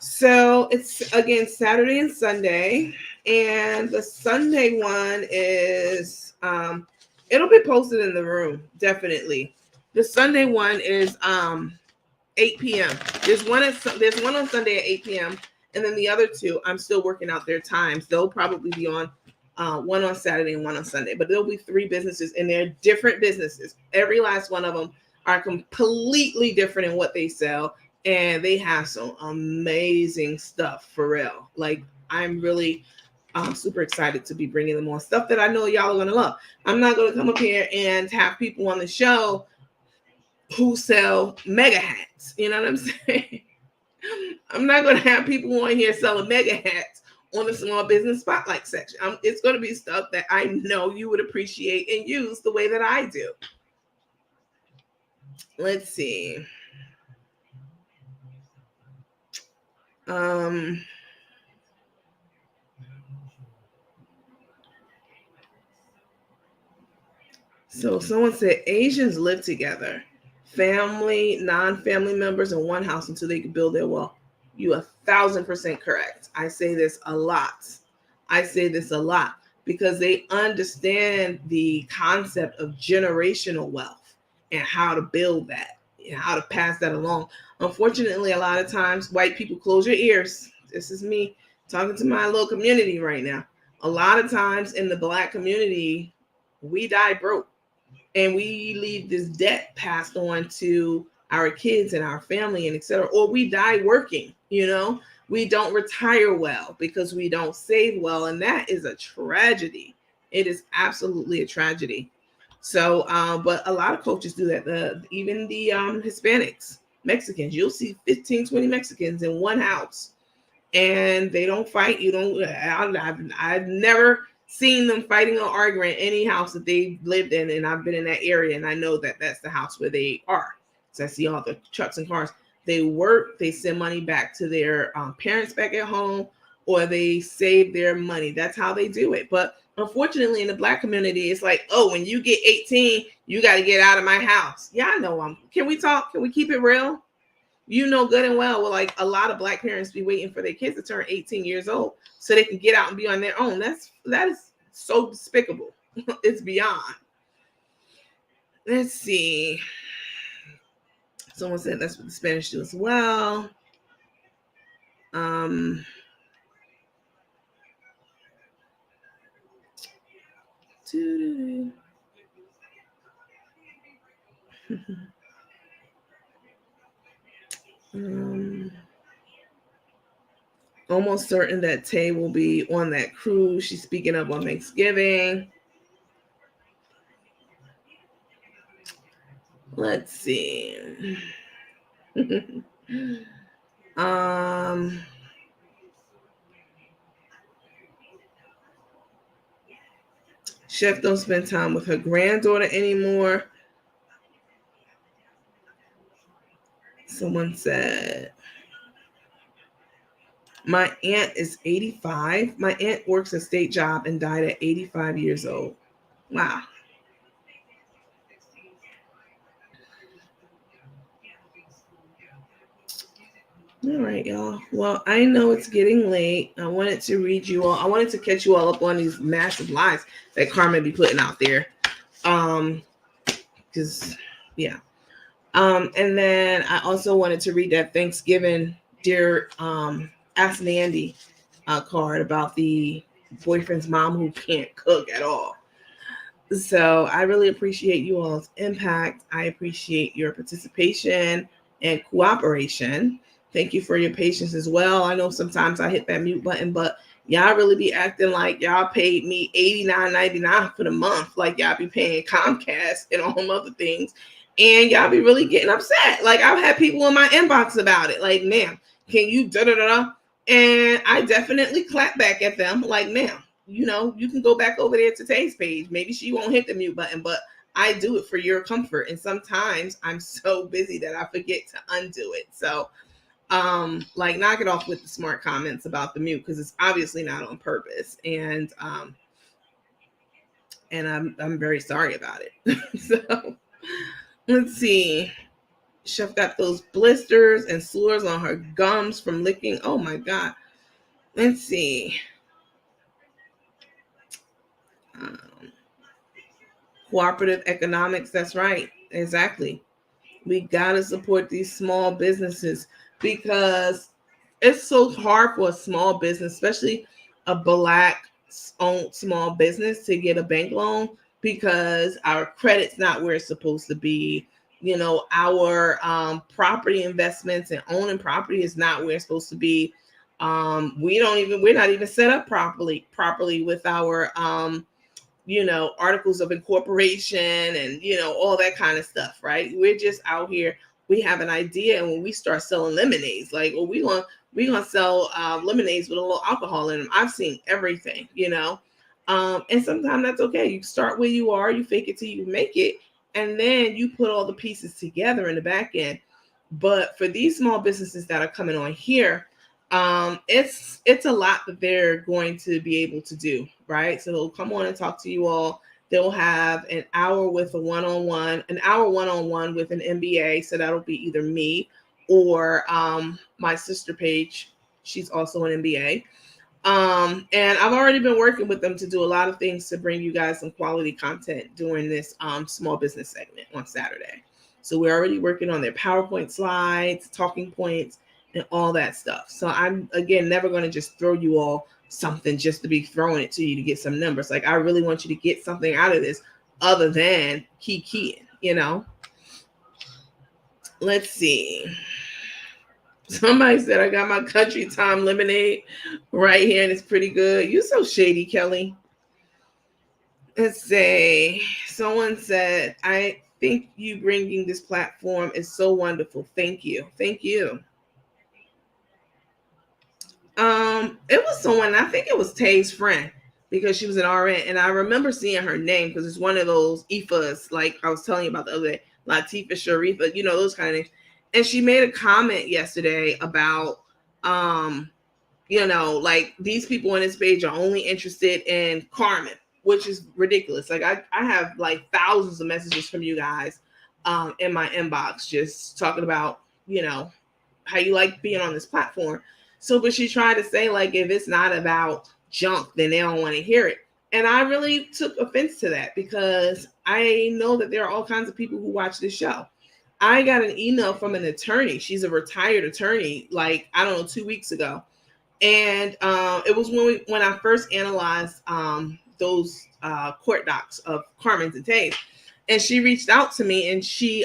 So it's, again, Saturday and Sunday. And the Sunday one is, it'll be posted in the room, definitely. The Sunday one is 8 p.m. There's one on Sunday at 8 p.m. and then the other two, I'm still working out their times. They'll probably be on one on Saturday and one on Sunday, but there'll be 3 businesses, and they're different businesses. Every last one of them are completely different in what they sell, and they have some amazing stuff for real. Like, I'm really super excited to be bringing them on stuff that I know y'all are going to love. I'm not going to come up here and have people on the show who sell mega hats. You know what I'm saying? I'm not going to have people on here selling mega hats on the small business spotlight section. It's going to be stuff that I know you would appreciate and use the way that I do. Let's see. So someone said Asians live together, family, non-family members in one house until they can build their wealth. You 1,000% correct. I say this a lot. Because they understand the concept of generational wealth and how to build that and how to pass that along. Unfortunately, a lot of times white people, close your ears. This is me talking to my little community right now. A lot of times in the Black community, we die broke. And we leave this debt passed on to our kids and our family and etc. Or we die working, we don't retire well because we don't save well. And that is a tragedy. It is absolutely a tragedy. So, but a lot of coaches do that. Even the Hispanics, Mexicans, you'll see 15, 20 Mexicans in one house and they don't fight. I've never seen them fighting or arguing in any house that they lived in, and I've been in that area, and I know that that's the house where they are. So I see all the trucks and cars. They work, they send money back to their parents back at home, or they save their money. That's how they do it. But unfortunately, in the Black community, it's like, oh, when you get 18, you got to get out of my house. Yeah, I know. Can we talk? Can we keep it real? You know good and well, like a lot of Black parents be waiting for their kids to turn 18 years old so they can get out and be on their own. That is so despicable. It's beyond. Let's see. Someone said that's what the Spanish do as well. Almost certain that Tae will be on that cruise she's speaking of on Thanksgiving. Let's see. Chef don't spend time with her granddaughter anymore. Someone said, my aunt is 85. My aunt works a state job and died at 85 years old. Wow. All right, y'all. Well, I know it's getting late. I wanted to read you all. I wanted to catch you all up on these massive lies that Carmen be putting out there. Because, yeah. And then I also wanted to read that Thanksgiving Dear Ask Nandy card about the boyfriend's mom who can't cook at all. So I really appreciate you all's impact. I appreciate your participation and cooperation. Thank you for your patience as well. I know sometimes I hit that mute button, but y'all really be acting like y'all paid me $89.99 for the month, like y'all be paying Comcast and all other things. And y'all be really getting upset. Like, I've had people in my inbox about it. Like, ma'am, can you da-da-da-da? And I definitely clap back at them. Like, ma'am, you can go back over there to Tae's page. Maybe she won't hit the mute button, but I do it for your comfort. And sometimes I'm so busy that I forget to undo it. So, like, knock it off with the smart comments about the mute, because it's obviously not on purpose. And I'm very sorry about it. So let's see. Chef got those blisters and sores on her gums from licking. Oh my God. Let's see. Cooperative economics. That's right. Exactly. We gotta support these small businesses because it's so hard for a small business, especially a black owned small business, to get a bank loan because our credit's not where it's supposed to be. You know, our property investments and owning property is not where it's supposed to be. We're not even set up properly with our articles of incorporation and, all that kind of stuff, right? We're just out here. We have an idea, and when we start selling lemonades, like, well, we gonna sell lemonades with a little alcohol in them. I've seen everything. And sometimes that's okay. You start where you are, you fake it till you make it, and then you put all the pieces together in the back end. But for these small businesses that are coming on here, it's a lot that they're going to be able to do, right? So they'll come on and talk to you all. They'll have an hour with a one-on-one, an hour one-on-one with an MBA. So that'll be either me or my sister Paige. She's also an MBA. And I've already been working with them to do a lot of things to bring you guys some quality content during this small business segment on Saturday. So we're already working on their PowerPoint slides, talking points, and all that stuff. So I'm, again, never going to just throw you all something just to be throwing it to you to get some numbers. Like, I really want you to get something out of this other than keying. Let's see. Somebody said I got my country time lemonade right here, and it's pretty good. You so shady, Kelly. Let's say someone said, I think you bringing this platform is so wonderful. Thank you. Thank you. It was someone, I think it was Tae's friend, because she was an RN, and I remember seeing her name because it's one of those IFAs, like I was telling you about the other day, Latifah Sharifa, those kind of names. And she made a comment yesterday about, like, these people on this page are only interested in Carmen, which is ridiculous. Like, I have like thousands of messages from you guys in my inbox just talking about, how you like being on this platform. So, but she tried to say, like, if it's not about junk, then they don't want to hear it. And I really took offense to that because I know that there are all kinds of people who watch this show. I got an email from an attorney. She's a retired attorney, like, I don't know, 2 weeks ago. And it was when I first analyzed those court docs of Carmen's and Tae's. And she reached out to me, and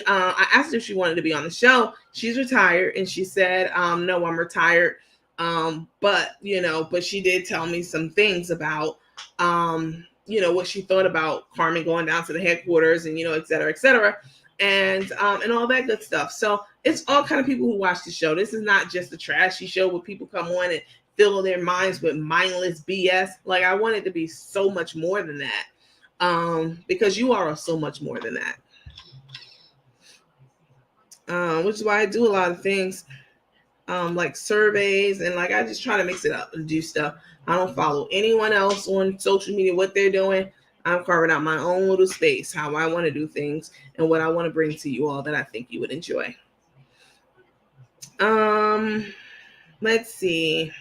I asked her if she wanted to be on the show. She's retired, and she said, no, I'm retired. But she did tell me some things about, what she thought about Carmen going down to the headquarters and, et cetera, and all that good stuff. So it's all kind of people who watch the show. This is not just a trashy show where people come on and fill their minds with mindless BS. Like, I want it to be so much more than that. Because you are so much more than that. Which is why I do a lot of things, like surveys, and like I just try to mix it up and do stuff. I don't follow anyone else on social media, what they're doing. I'm carving out my own little space, how I want to do things and what I want to bring to you all that I think you would enjoy. Let's see.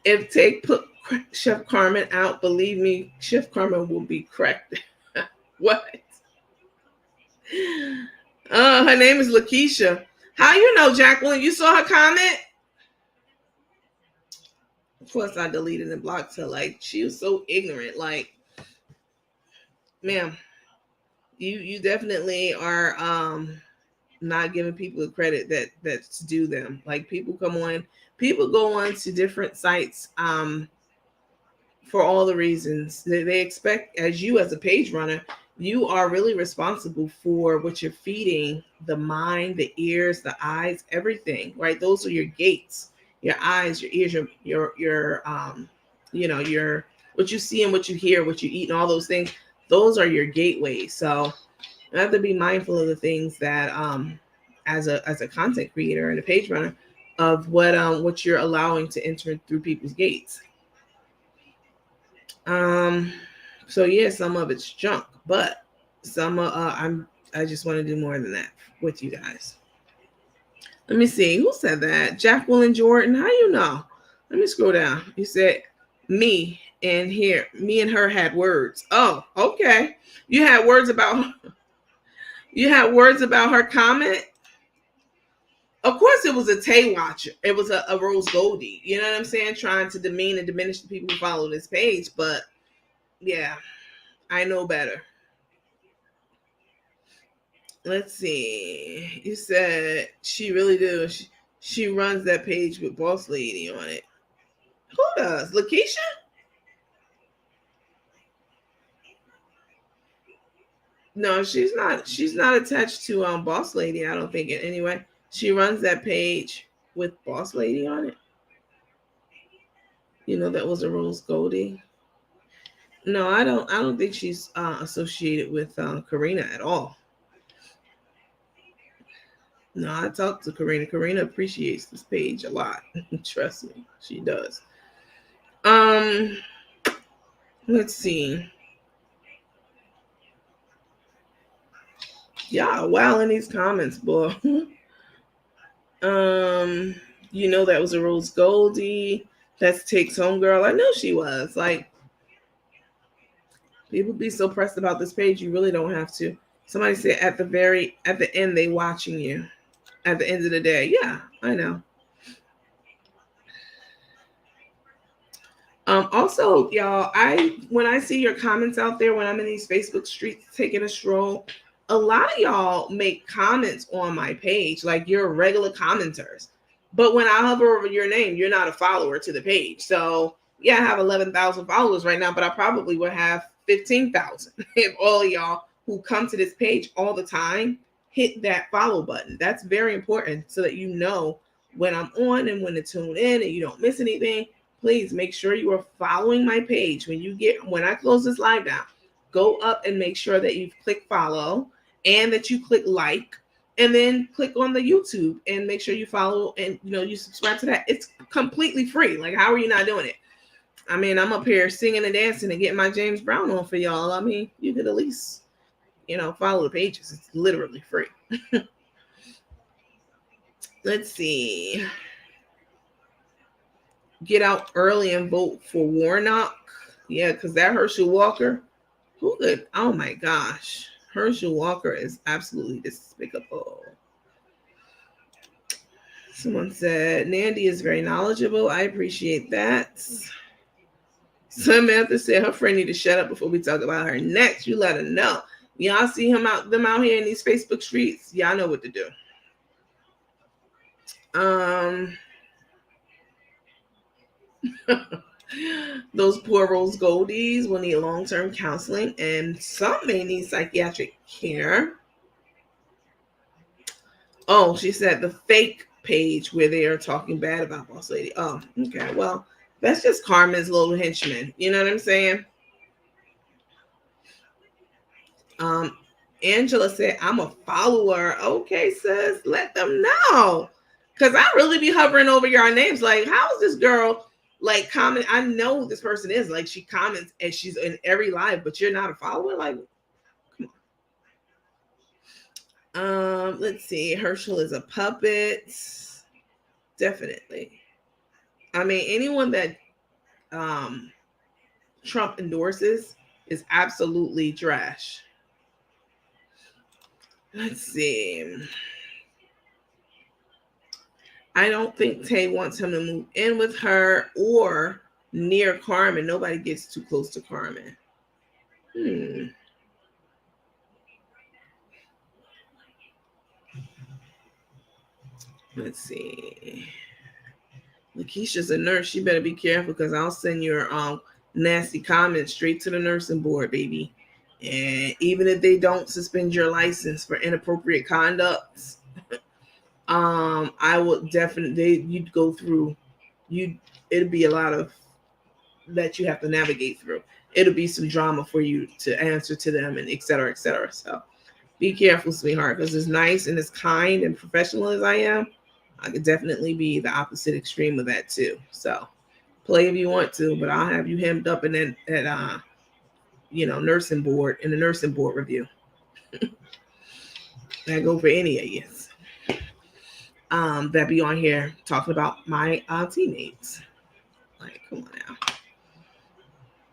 If Take put Chef Carmen out, believe me, Chef Carmen will be cracked. What? Her name is Lakeisha. How you know, Jacqueline? You saw her comment? Of course, I deleted and blocked her. Like, she was so ignorant. Like, ma'am, you definitely are not giving people the credit that's due them. Like, people go on to different sites for all the reasons they expect. As a page runner, you are really responsible for what you're feeding the mind, the ears, the eyes, everything, right? Those are your gates. Your eyes, your ears, your your what you see and what you hear, what you eat, and all those things. Those are your gateways. So you have to be mindful of the things that as a content creator and a page runner, of what you're allowing to enter through people's gates. So yeah, some of it's junk, but some I just want to do more than that with you guys. Let me see who said that. Jacqueline Jordan. How you know? Let me scroll down. You said me And here, me and her had words. Oh, okay. You had words about her comment. Of course, it was a Tay watcher. It was a Rose Goldie. You know what I'm saying? Trying to demean and diminish the people who follow this page. But yeah, I know better. Let's see. You said she really do. She runs that page with Boss Lady on it. Who does? Lakeisha? No, she's not. She's not attached to Boss Lady. I don't think it anyway. She runs that page with Boss Lady on it. You know that was a Rose Goldie. No, I don't. I don't think she's associated with Karina at all. No, I talked to Karina. Karina appreciates this page a lot. Trust me, she does. Um, let's see. Yeah, wow, in these comments, boy. You know that was a Rose Goldie. That's Takes Home Girl. I know she was. Like, people be so pressed about this page, you really don't have to. Somebody said at the end, they watching you. At the end of the day. Yeah, I know. Also, y'all, when I see your comments out there when I'm in these Facebook streets taking a stroll, a lot of y'all make comments on my page, like you're regular commenters. But when I hover over your name, you're not a follower to the page. So yeah, I have 11,000 followers right now, but I probably would have 15,000 if all of y'all who come to this page all the time hit that follow button. That's very important so that you know when I'm on and when to tune in and you don't miss anything. Please make sure you are following my page. When I close this live down, go up and make sure that you've clicked follow and that you click like, and then click on the YouTube and make sure you follow and you subscribe to that. It's completely free. Like, how are you not doing it? I mean, I'm up here singing and dancing and getting my James Brown on for y'all. I mean, you could at least, follow the pages. It's literally free. Let's see. Get out early and vote for Warnock. Yeah, because that Herschel Walker, who could? Oh my gosh. Herschel Walker is absolutely despicable. Someone said, Nandy is very knowledgeable. I appreciate that. Samantha said her friend need to shut up before we talk about her next. You let her know. Y'all see them out here in these Facebook streets. Y'all know what to do. Those poor Rose Goldies will need long-term counseling, and some may need psychiatric care. Oh, she said the fake page where they are talking bad about Boss Lady. Oh, okay. Well, that's just Carmen's little henchman. You know what I'm saying? Angela said, I'm a follower. Okay, sis, let them know. Because I really be hovering over your names. Like, how is this girl like comment? I know who this person is. Like, she comments and she's in every live, but you're not a follower? Like, come on. Let's see. Herschel is a puppet. Definitely. I mean, anyone that Trump endorses is absolutely trash. Let's see. I don't think Tay wants him to move in with her or near Carmen. Nobody gets too close to Carmen. Let's see. Lakeisha's a nurse. She better be careful because I'll send your nasty comments straight to the nursing board, baby. And even if they don't suspend your license for inappropriate conduct, I will definitely you'd go through it'd be a lot of that you have to navigate through. It'll be some drama for you to answer to them and et cetera, et cetera. So be careful, sweetheart, because as nice and as kind and professional as I am, I could definitely be the opposite extreme of that too. So play if you want to, but I'll have you hemmed up in that nursing board in the nursing board review. I go for any of you that be on here talking about my teammates. Like, come on now.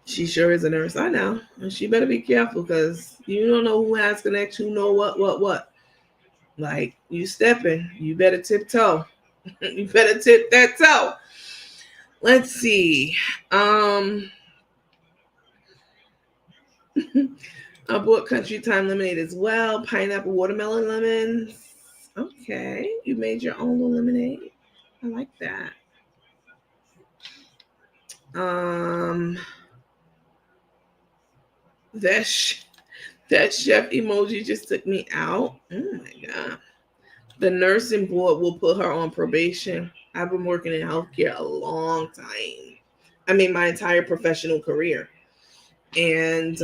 She sure is a nurse. I know. And she better be careful because you don't know who has connects, who know what. Like, you stepping, you better tiptoe. You better tip that toe. Let's see. Um, I bought Country Time lemonade as well. Pineapple watermelon lemons. Okay, you made your own little lemonade. I like that. Um, that sh- that chef emoji just took me out. Oh my god. The nursing board will put her on probation. I've been working in healthcare a long time. I mean, my entire professional career. And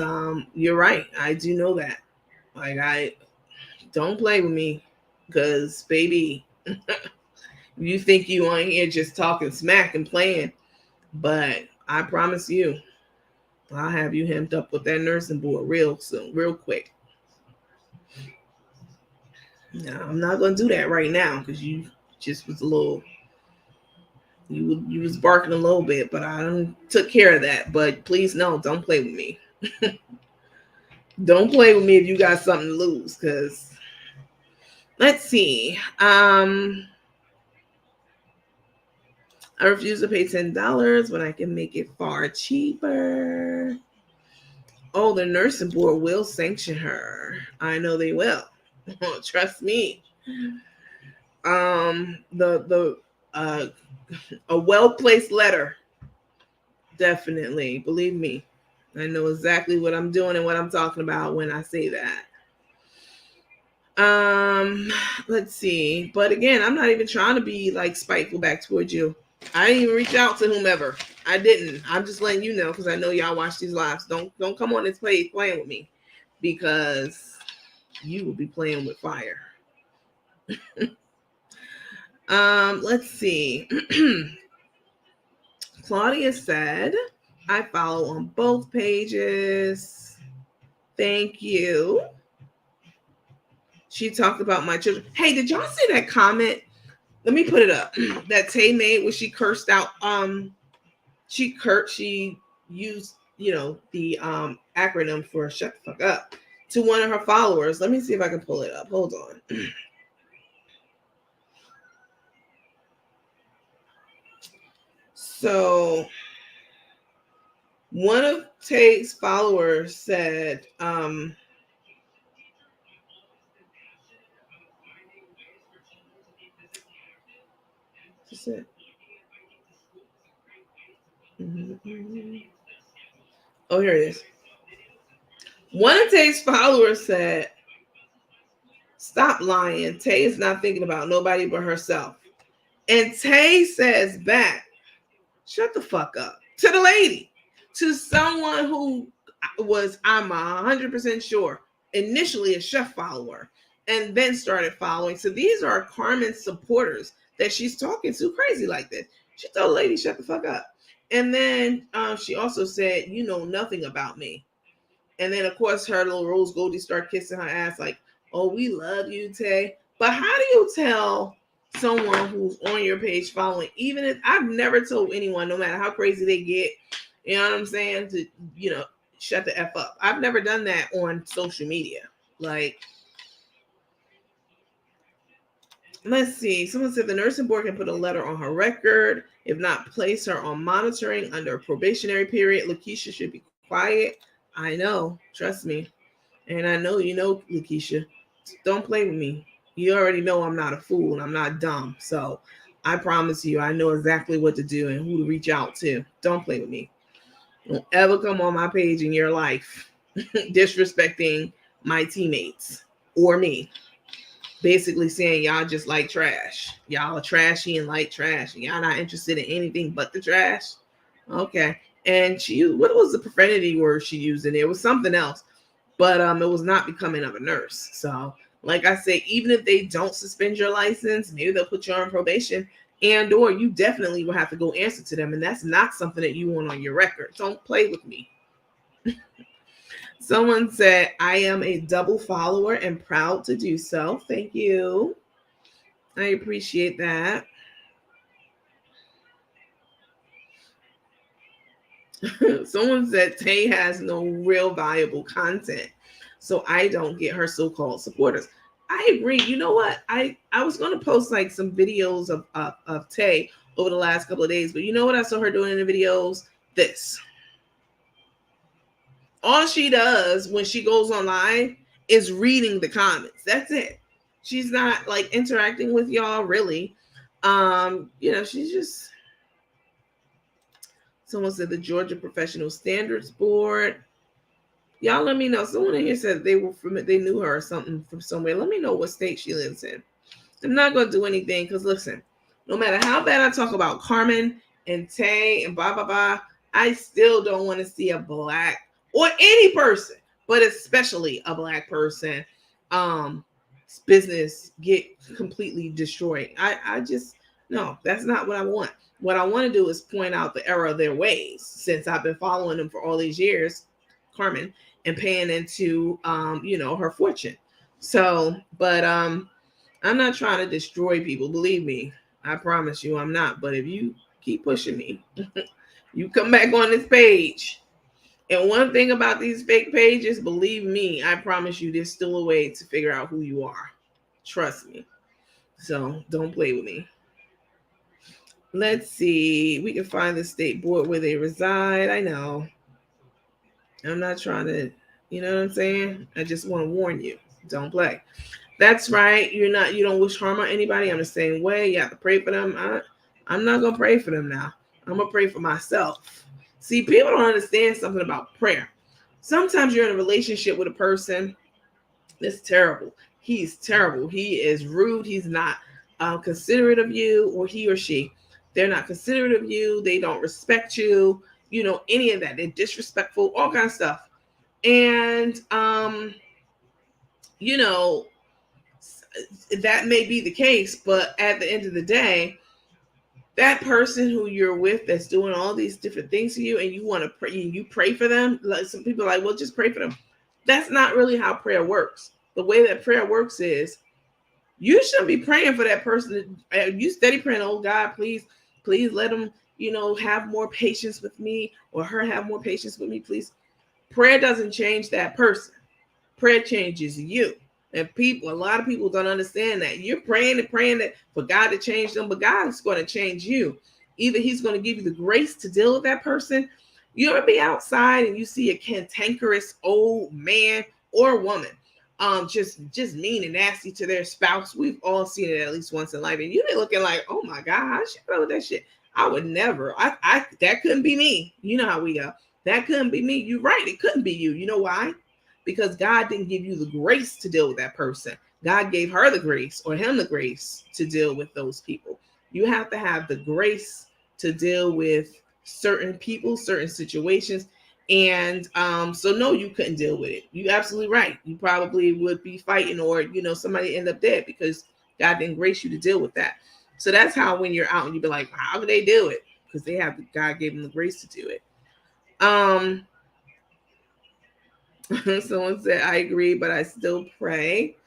you're right. I do know that. Like, I don't play with me because, baby, you think you on here just talking smack and playing. But I promise you, I'll have you hemmed up with that nursing board real soon, real quick. No, I'm not gonna do that right now because you just was a little, you was barking a little bit, but I done took care of that. But please, no, don't play with me. Don't play with me if you got something to lose. Because let's see, I refuse to pay $10 when I can make it far cheaper. Oh, the nursing board will sanction her. I know they will. Trust me. The a well placed letter, definitely. Believe me, I know exactly what I'm doing and what I'm talking about when I say that. Um, let's see. But again, I'm not even trying to be like spiteful back towards you. I didn't even reach out to whomever. I didn't. I'm just letting you know because I know y'all watch these lives. Don't come on this playing with me because you will be playing with fire. Let's see. Claudia said, I follow on both pages. Thank you. She talked about my children. Hey, did y'all see that comment? Let me put it up. That Tae made where she cursed out. She used, the acronym for shut the fuck up to one of her followers. Let me see if I can pull it up. Hold on. So one of Tae's followers said, oh, here it is. One of Tae's followers said, stop lying. Tae is not thinking about nobody but herself. And Tae says back, shut the fuck up to the lady, to someone who was, I'm 100% sure, initially a chef follower and then started following. So these are Carmen's supporters that she's talking to crazy like this. She told the lady, shut the fuck up. And then she also said, you know nothing about me. And then, of course, her little Rose Goldie start kissing her ass like, oh, we love you, Tae. But how do you tell someone who's on your page following, even if I've never told anyone, no matter how crazy they get, you know what I'm saying, to, shut the F up. I've never done that on social media. Like, let's see. Someone said the nursing board can put a letter on her record. If not, place her on monitoring under a probationary period. Lakeisha should be quiet. I know. Trust me. And I know you know, Lakeisha. Don't play with me. You already know I'm not a fool and I'm not dumb. So I promise you, I know exactly what to do and who to reach out to. Don't play with me. Don't ever come on my page in your life disrespecting my teammates or me. Basically saying y'all just like trash. Y'all are trashy and like trash. And y'all not interested in anything but the trash. Okay. And she used, what was the profanity word she used in there? It was something else. But it was not becoming of a nurse. So, like I say, even if they don't suspend your license, maybe they'll put you on probation, and or you definitely will have to go answer to them, and that's not something that you want on your record. Don't play with me. Someone said, I am a double follower and proud to do so. Thank you. I appreciate that. Someone said Tay has no real valuable content, so I don't get her so-called supporters. I agree. You know what? I was going to post like some videos of Tay over the last couple of days, but you know what I saw her doing in the videos? This. All she does when she goes online is reading the comments. That's it. She's not like interacting with y'all really. She's just. Someone said the Georgia Professional Standards Board. Y'all let me know. Someone in here said they knew her or something from somewhere. Let me know what state she lives in. I'm not gonna do anything because listen, no matter how bad I talk about Carmen and Tae and blah blah blah, I still don't want to see a black or any person, but especially a black person, um, business get completely destroyed. I just no, that's not what I want. What I want to do is point out the error of their ways since I've been following them for all these years, Carmen, and paying into her fortune. So, but I'm not trying to destroy people. Believe me, I promise you, I'm not. But if you keep pushing me, you come back on this page. And one thing about these fake pages, believe me, I promise you, there's still a way to figure out who you are. Trust me. So don't play with me. Let's see. We can find the state board where they reside. I know. I'm not trying to, you know what I'm saying? I just want to warn you. Don't play. That's right. You don't wish harm on anybody. I'm the same way. You have to pray for them. I'm not gonna pray for them now. I'm gonna pray for myself. See, people don't understand something about prayer. Sometimes you're in a relationship with a person that's terrible. He's terrible. He is rude. He's not considerate of you, or he or she. They're not considerate of you. They don't respect you. Any of that. They're disrespectful. All kinds of stuff. And you know, that may be the case, but at the end of the day, that person who you're with that's doing all these different things to you, and you want to pray, you pray for them. Like some people are like, well, just pray for them. That's not really how prayer works. The way that prayer works is you shouldn't be praying for that person. You steady praying, oh God, please let them, have more patience with me, or her have more patience with me, please. Prayer doesn't change that person. Prayer changes you. And a lot of people don't understand that. You're praying and praying that for God to change them, but God is going to change you. Either He's going to give you the grace to deal with that person. You ever be outside and you see a cantankerous old man or woman, just mean and nasty to their spouse. We've all seen it at least once in life, and you be looking like, oh my God, how should I know that shit? I would never. I that couldn't be me. You know how we go. That couldn't be me. You're right. It couldn't be you. You know why? Because God didn't give you the grace to deal with that person. God gave her the grace or him the grace to deal with those people. You have to have the grace to deal with certain people, certain situations. And so no, you couldn't deal with it. You're absolutely right. You probably would be fighting, or somebody end up dead because God didn't grace you to deal with that. So that's how when you're out and you be like, how do they do it? Because God gave them the grace to do it. Someone said, I agree, but I still pray.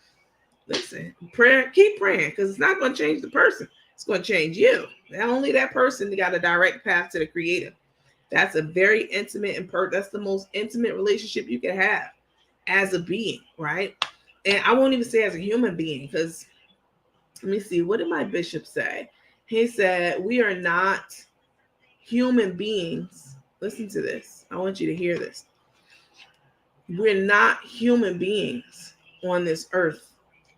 Listen, prayer, keep praying, because it's not going to change the person. It's going to change you. Not only that person got a direct path to the Creator. That's a very intimate that's the most intimate relationship you can have as a being, right? And I won't even say as a human being, because let me see, what did my bishop say? He said, we are not human beings. Listen to this. I want you to hear this. We're not human beings on this earth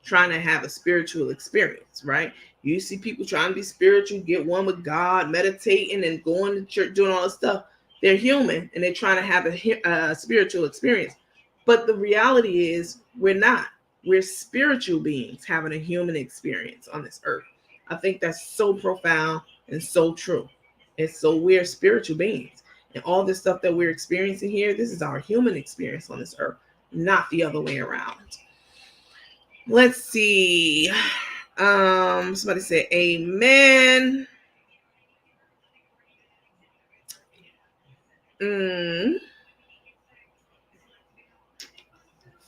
trying to have a spiritual experience, right? You see people trying to be spiritual, get one with God, meditating and going to church, doing all this stuff. They're human and they're trying to have a spiritual experience. But the reality is we're not. We're spiritual beings having a human experience on this earth. I think that's so profound and so true. And so we're spiritual beings. And all this stuff that we're experiencing here, this is our human experience on this earth, not the other way around. Let's see. Somebody say amen.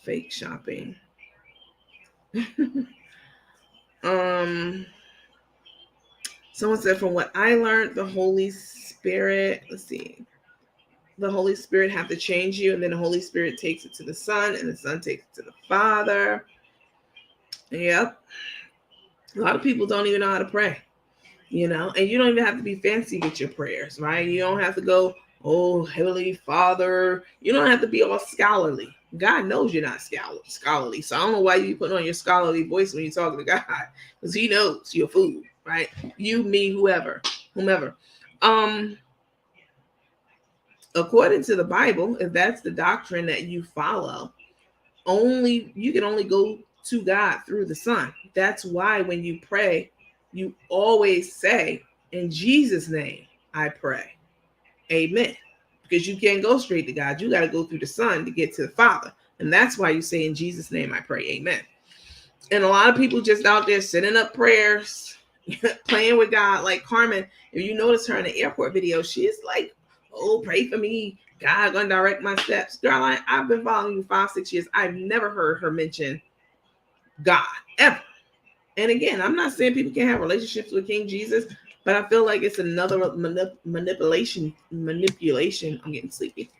Fake shopping. Someone said, from what I learned, the Holy Spirit, let's see. the Holy Spirit have to change you, and then the Holy Spirit takes it to the Son, and the Son takes it to the Father. Yep. A lot of people don't even know how to pray, and you don't even have to be fancy with your prayers, right? You don't have to go, oh, Heavenly Father. You don't have to be all scholarly. God knows you're not scholarly. So I don't know why you put on your scholarly voice when you're talking to God, because he knows you're a fool, right? You, me, whomever. According to the Bible, if that's the doctrine that you follow, you can only go to God through the Son. That's why when you pray, you always say, in Jesus' name, I pray. Amen. Because you can't go straight to God. You got to go through the Son to get to the Father. And that's why you say, in Jesus' name, I pray. Amen. And a lot of people just out there setting up prayers, playing with God. Like Carmen, if you notice her in the airport video, she's like, oh, pray for me. God gonna direct my steps. Girl, I've been following you 5-6 years. I've never heard her mention God ever. And again, I'm not saying people can't have relationships with King Jesus, but I feel like it's another manipulation. I'm getting sleepy.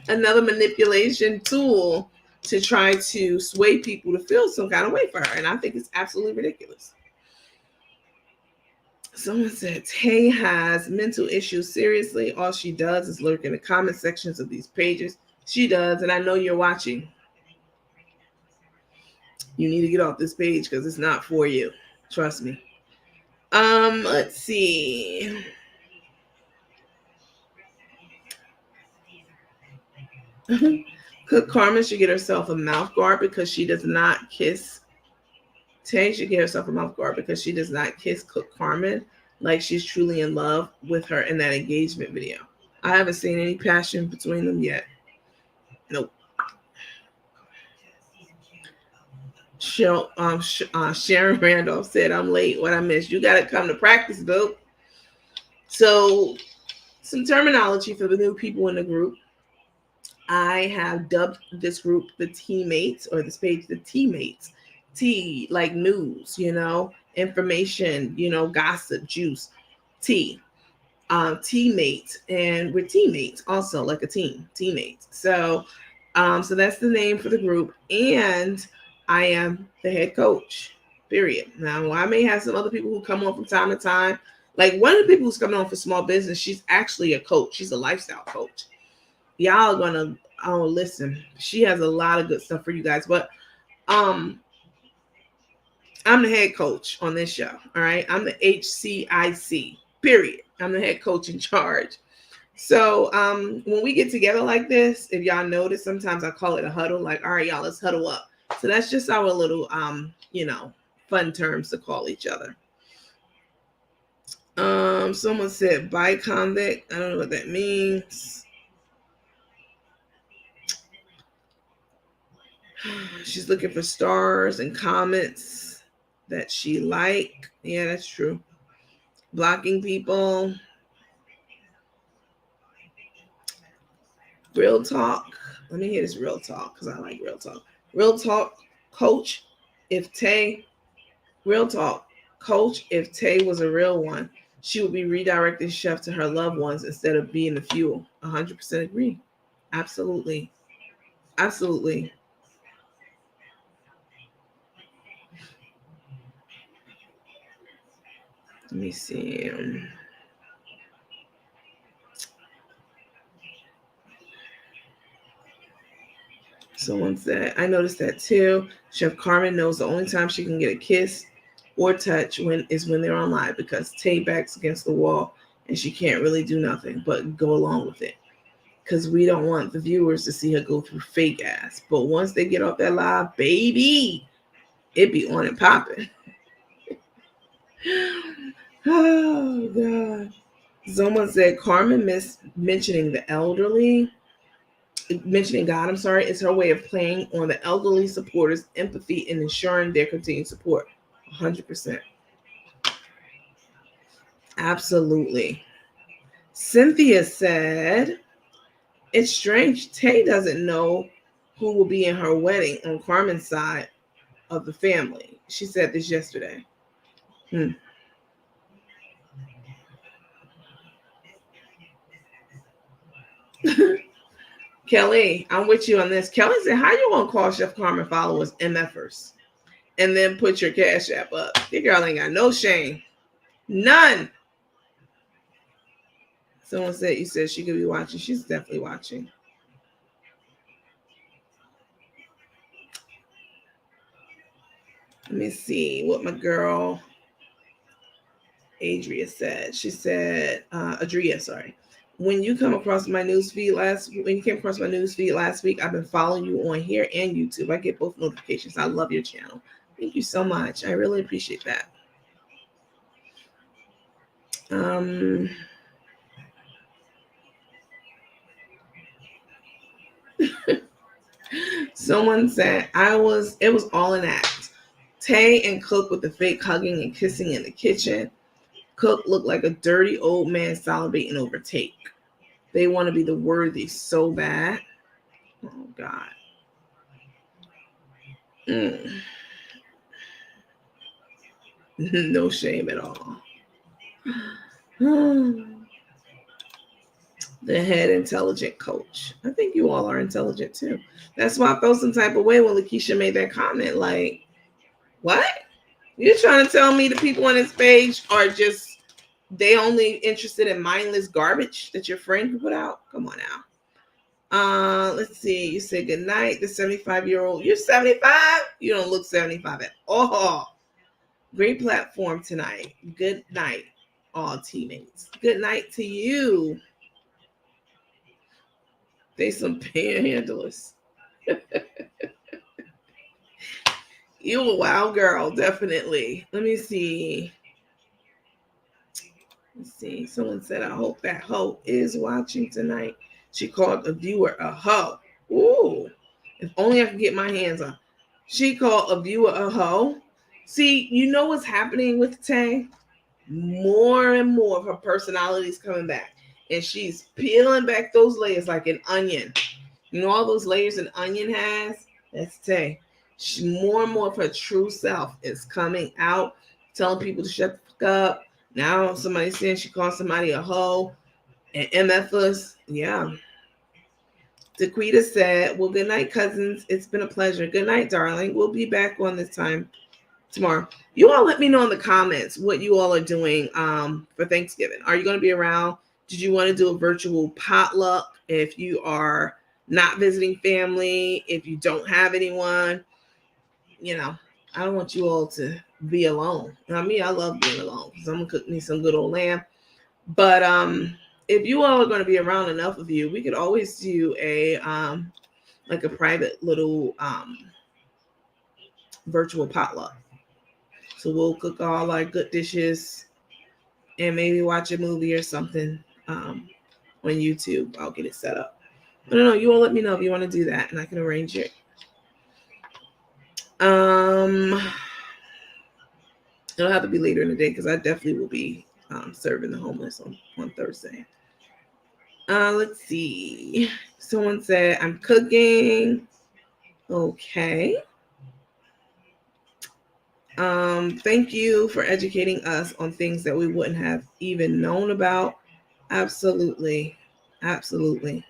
Another manipulation tool to try to sway people to feel some kind of way for her. And I think it's absolutely ridiculous. Someone said Tae has mental issues. Seriously, all she does is lurk in the comment sections of these pages. She does, and I know you're watching. You need to get off this page because it's not for you. Trust me. Let's see. Could Carmen should get herself a mouth guard because she does not kiss. Tae should get herself a mouth guard because she does not kiss Cook Carmen like she's truly in love with her in that engagement video. I haven't seen any passion between them yet. Nope. Sharon Randolph said, I'm late. What I missed? You got to come to practice, boo. So, some terminology for the new people in the group. I have dubbed this group the teammates, or this page the teammates. Tea, like news, information, gossip, juice, tea. Teammates, and we're teammates also, like a team, teammates. So that's the name for the group, and I am the head coach, period. Now I may have some other people who come on from time to time. Like one of the people who's coming on for small business, she's actually a coach. She's a lifestyle coach. Y'all are gonna listen. She has a lot of good stuff for you guys, but I'm the head coach on this show. All right, I'm the HCIC, period. I'm the head coach in charge. So when we get together like this, if y'all notice, sometimes I call it a huddle. Like, all right, y'all, let's huddle up. So that's just our little fun terms to call each other. Someone said bi convict. I don't know what that means. She's looking for stars and comments that she like. Yeah, that's true. Blocking people. Real talk. Let me hear this real talk because I like real talk. Real talk, coach. Real talk, coach. If Tae was a real one, she would be redirecting Chef to her loved ones instead of being the fuel. 100% agree. Absolutely. Absolutely. Let me see. Someone said, I noticed that too. Chef Carmen knows the only time she can get a kiss or touch when they're on live, because Tae backs against the wall and she can't really do nothing but go along with it. Because we don't want the viewers to see her go through fake ass. But once they get off that live, baby, it be on and popping. Oh, God. Someone said Carmen mentioning the elderly. Mentioning God, is her way of playing on the elderly supporters' empathy and ensuring their continued support. 100%. Absolutely. Cynthia said, it's strange Tae doesn't know who will be in her wedding on Carmen's side of the family. She said this yesterday. Kelly, I'm with you on this. Kelly said, how you gonna call Chef Carmen followers MFers and then put your Cash App up? Your girl ain't got no shame. None. Someone said you said she could be watching. She's definitely watching. Let me see what my girl Adria said. She said, Adria, sorry. When you came across my news feed last week, I've been following you on here and YouTube. I get both notifications. I love your channel. Thank you so much. I really appreciate that. Someone said it was all an act. Tay and Cook with the fake hugging and kissing in the kitchen. Cook looked like a dirty old man salivating over Take. They want to be the worthy so bad. Oh God. No shame at all. The head intelligent coach. I think you all are intelligent too. That's why I felt some type of way when Lakeisha made that comment. Like, what? You're trying to tell me the people on this page are just they only interested in mindless garbage that your friend put out? Come on now. Let's see. You say good night. The 75-year-old. You're 75? You don't look 75 at all. Great platform tonight. Good night, all teammates. Good night to you. They some panhandlers. You a wild girl, definitely. Let me see. Let's see. Someone said, I hope that hoe is watching tonight. She called a viewer a hoe. Ooh. If only I could get my hands on. She called a viewer a hoe. See, you know what's happening with Tay? More and more of her personality is coming back. And she's peeling back those layers like an onion. You know all those layers an onion has? That's Tay. More and more of her true self is coming out, telling people to shut the fuck up. Now somebody's saying she called somebody a hoe and MFers. Yeah. Daquita said, well, good night, cousins. It's been a pleasure. Good night, darling. We'll be back on this time tomorrow. You all let me know in the comments what you all are doing for Thanksgiving. Are you going to be around? Did you want to do a virtual potluck if you are not visiting family, if you don't have anyone? You know, I don't want you all to be alone. I mean, I love being alone because I'm going to cook me some good old lamb. But if you all are going to be around enough of you, we could always do a like a private little virtual potluck. So we'll cook all our good dishes and maybe watch a movie or something on YouTube. I'll get it set up. I don't know. You all let me know if you want to do that, and I can arrange it. It'll have to be later in the day because I definitely will be serving the homeless on Thursday. Let's see. Someone said, I'm cooking. Okay. Thank you for educating us on things that we wouldn't have even known about. Absolutely. Absolutely.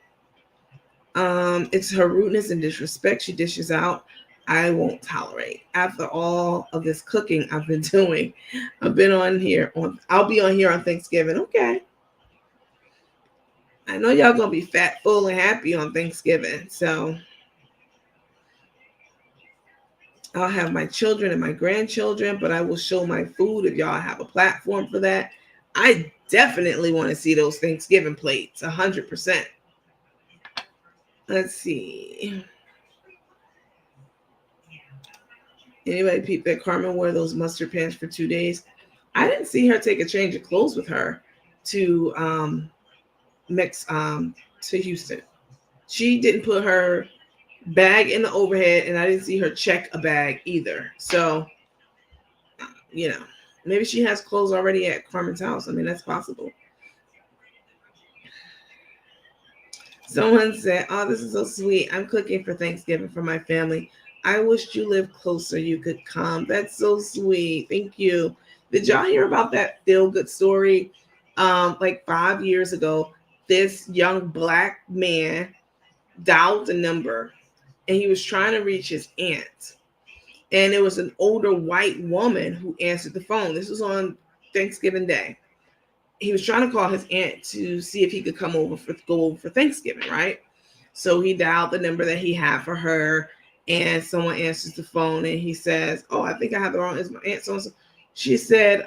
It's her rudeness and disrespect she dishes out. I won't tolerate. After all of this cooking I've been doing, I'll be on here on Thanksgiving. Okay. I know y'all gonna be fat, full, and happy on Thanksgiving. So I'll have my children and my grandchildren, but I will show my food if y'all have a platform for that. I definitely want to see those Thanksgiving plates, 100%. Let's see. Anybody peep that Carmen wore those mustard pants for 2 days? I didn't see her take a change of clothes with her to mix to Houston. She didn't put her bag in the overhead, and I didn't see her check a bag either. So, you know, maybe she has clothes already at Carmen's house. I mean, that's possible. Someone said, oh, this is so sweet. I'm cooking for Thanksgiving for my family. I wished you lived closer. You could come. That's so sweet. Thank you. Did y'all hear about that feel-good story? Like 5 years ago, this young black man dialed the number, and he was trying to reach his aunt. And it was an older white woman who answered the phone. This was on Thanksgiving Day. He was trying to call his aunt to see if he could go over for Thanksgiving, right? So he dialed the number that he had for her, and someone answers the phone, and he says, "Oh, I think I have the wrong. Is my aunt so?" She said,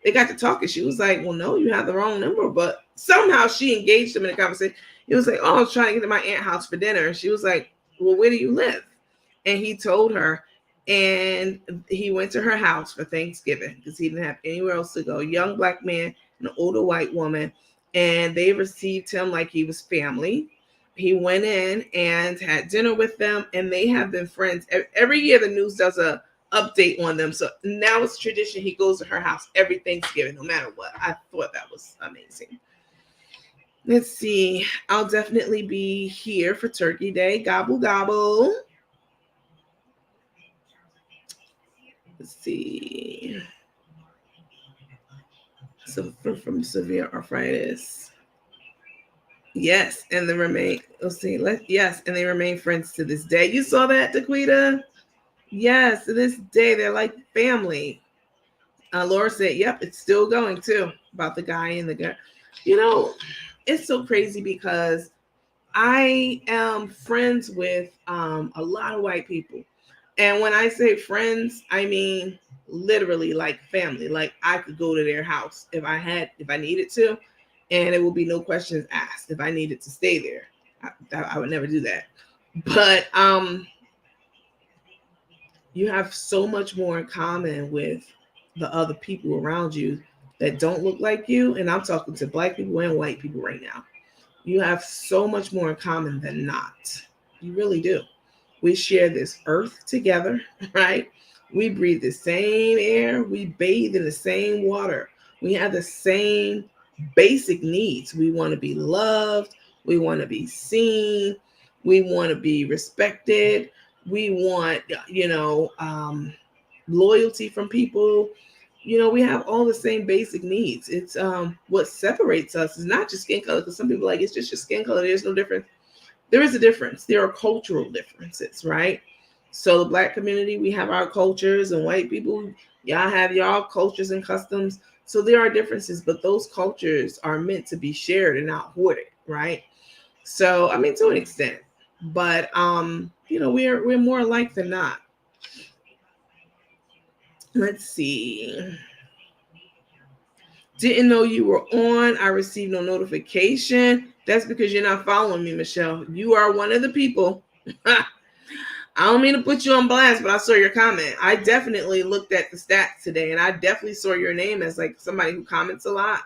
they got to talking. She was like, "Well, no, you have the wrong number," but somehow she engaged him in a conversation. He was like, "Oh, I was trying to get to my aunt's house for dinner," and she was like, "Well, where do you live?" And he told her, and he went to her house for Thanksgiving because he didn't have anywhere else to go. Young black man, an older white woman, and they received him like he was family. He went in and had dinner with them, and they have been friends. Every year the news does a update on them. So now it's tradition. He goes to her house every Thanksgiving, no matter what. I thought that was amazing. Let's see. I'll definitely be here for Turkey Day. Gobble, gobble. Let's see. Suffer from severe arthritis. Yes, and they remain. Let's see. Yes, and they remain friends to this day. You saw that, Daquita? Yes, to this day they're like family. Laura said, "Yep, it's still going too." About the guy and the girl. You know, it's so crazy because I am friends with a lot of white people, and when I say friends, I mean literally like family. Like I could go to their house if I needed to, and it will be no questions asked if I needed to stay there. I would never do that. But you have so much more in common with the other people around you that don't look like you. And I'm talking to black people and white people right now. You have so much more in common than not. You really do. We share this earth together, right? We breathe the same air. We bathe in the same water. We have the same basic needs. We want to be loved. We want to be seen. We want to be respected. We want, loyalty from people. We have all the same basic needs. It's what separates us is not just skin color, because some people are like, it's just your skin color. There's no difference. There is a difference. There are cultural differences, right? So the black community, we have our cultures, and white people, y'all have y'all cultures and customs. So there are differences, but those cultures are meant to be shared and not hoarded, right? So I mean, to an extent, but we're more alike than not. Let's see. Didn't know you were on. I received no notification. That's because you're not following me, Michelle. You are one of the people. I don't mean to put you on blast, but I saw your comment. I definitely looked at the stats today, and I definitely saw your name as like somebody who comments a lot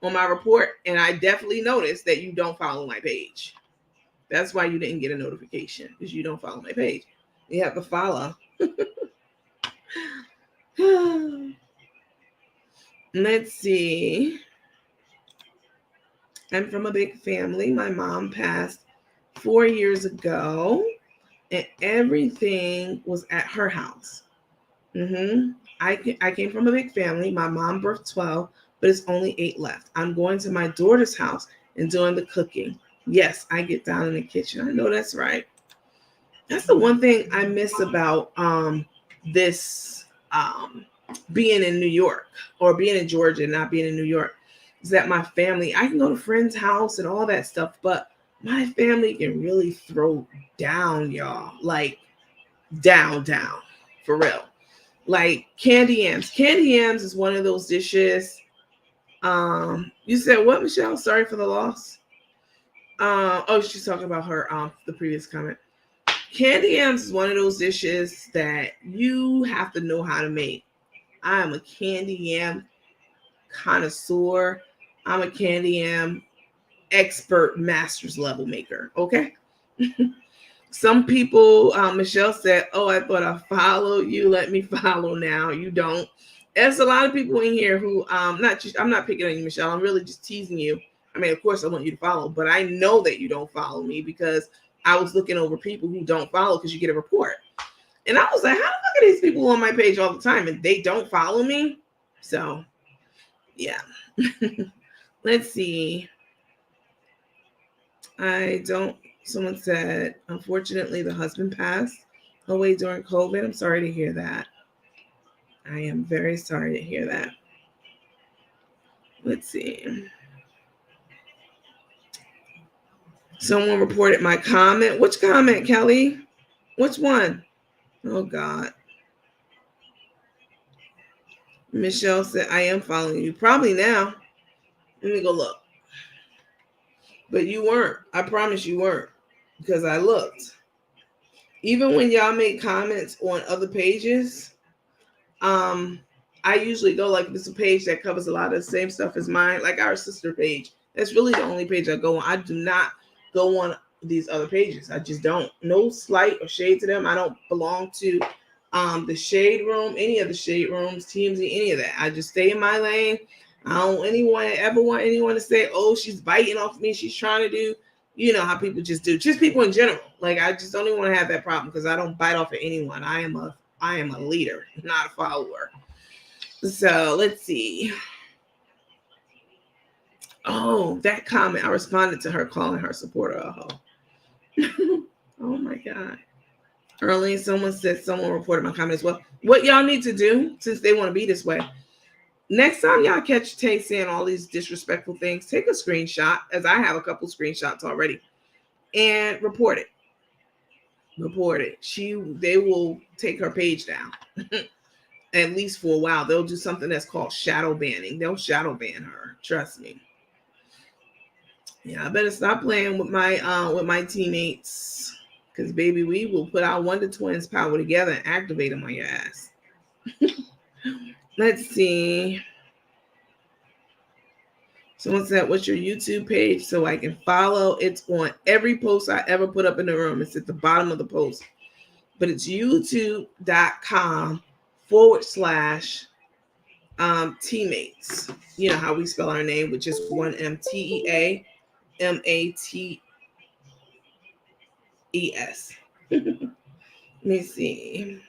on my report. And I definitely noticed that you don't follow my page. That's why you didn't get a notification, because you don't follow my page. You have to follow. Let's see. I'm from a big family. My mom passed 4 years ago, and everything was at her house. I came from a big family. My mom birthed 12, but it's only 8 left. I'm going to my daughter's house and doing the cooking. Yes, I get down in the kitchen. I know that's right. That's the one thing I miss about this being in New York, or being in Georgia and not being in New York, is that my family, I can go to friends' house and all that stuff, but my family can really throw down, y'all. Like down, for real. Like candy yams. Candy yams is one of those dishes. You said what, Michelle? Sorry for the loss. Oh, she's talking about her the previous comment. Candy yams is one of those dishes that you have to know how to make. I am a candy yam connoisseur. I'm a candy yam expert, master's level maker. Okay. Some people, Michelle said, "Oh, I thought I followed you. Let me follow now." You don't. There's a lot of people in here who, I'm not picking on you, Michelle. I'm really just teasing you. I mean, of course, I want you to follow, but I know that you don't follow me because I was looking over people who don't follow because you get a report. And I was like, how the fuck are these people on my page all the time and they don't follow me? So, yeah. Let's see. I don't. Someone said, unfortunately, the husband passed away during COVID. I'm sorry to hear that. I am very sorry to hear that. Let's see. Someone reported my comment. Which comment, Kelly? Which one? Oh, God. Michelle said, I am following you. Probably now. Let me go look. But you weren't. I promise you weren't. Because I looked. Even when y'all make comments on other pages, I usually go like, if it's a page that covers a lot of the same stuff as mine, like our sister page. That's really the only page I go on. I do not go on these other pages. I just don't. No slight or shade to them. I don't belong to the shade room, any of the shade rooms, TMZ, any of that. I just stay in my lane. I don't ever want anyone to say, oh, she's biting off me. She's trying to do, you know, how people just do. Just people in general. Like, I just don't even want to have that problem because I don't bite off of anyone. I am a leader, not a follower. So let's see. Oh, that comment. I responded to her calling her supporter a hoe. Oh my God. Earlier, someone reported my comment as well. What y'all need to do, since they want to be this way, next time y'all catch Tay saying all these disrespectful things, take a screenshot, as I have a couple screenshots already, and report it. Report it. They will take her page down. At least for a while. They'll do something that's called shadow banning. They'll shadow ban her. Trust me. Yeah, I better stop playing with my teammates. Because baby, we will put our Wonder Twins power together and activate them on your ass. Let's see. Someone said, what's your YouTube page so I can follow? It's on every post I ever put up in the room. It's at the bottom of the post. But it's youtube.com/teammates. You know how we spell our name, which is one MTEAMATES. Let me see.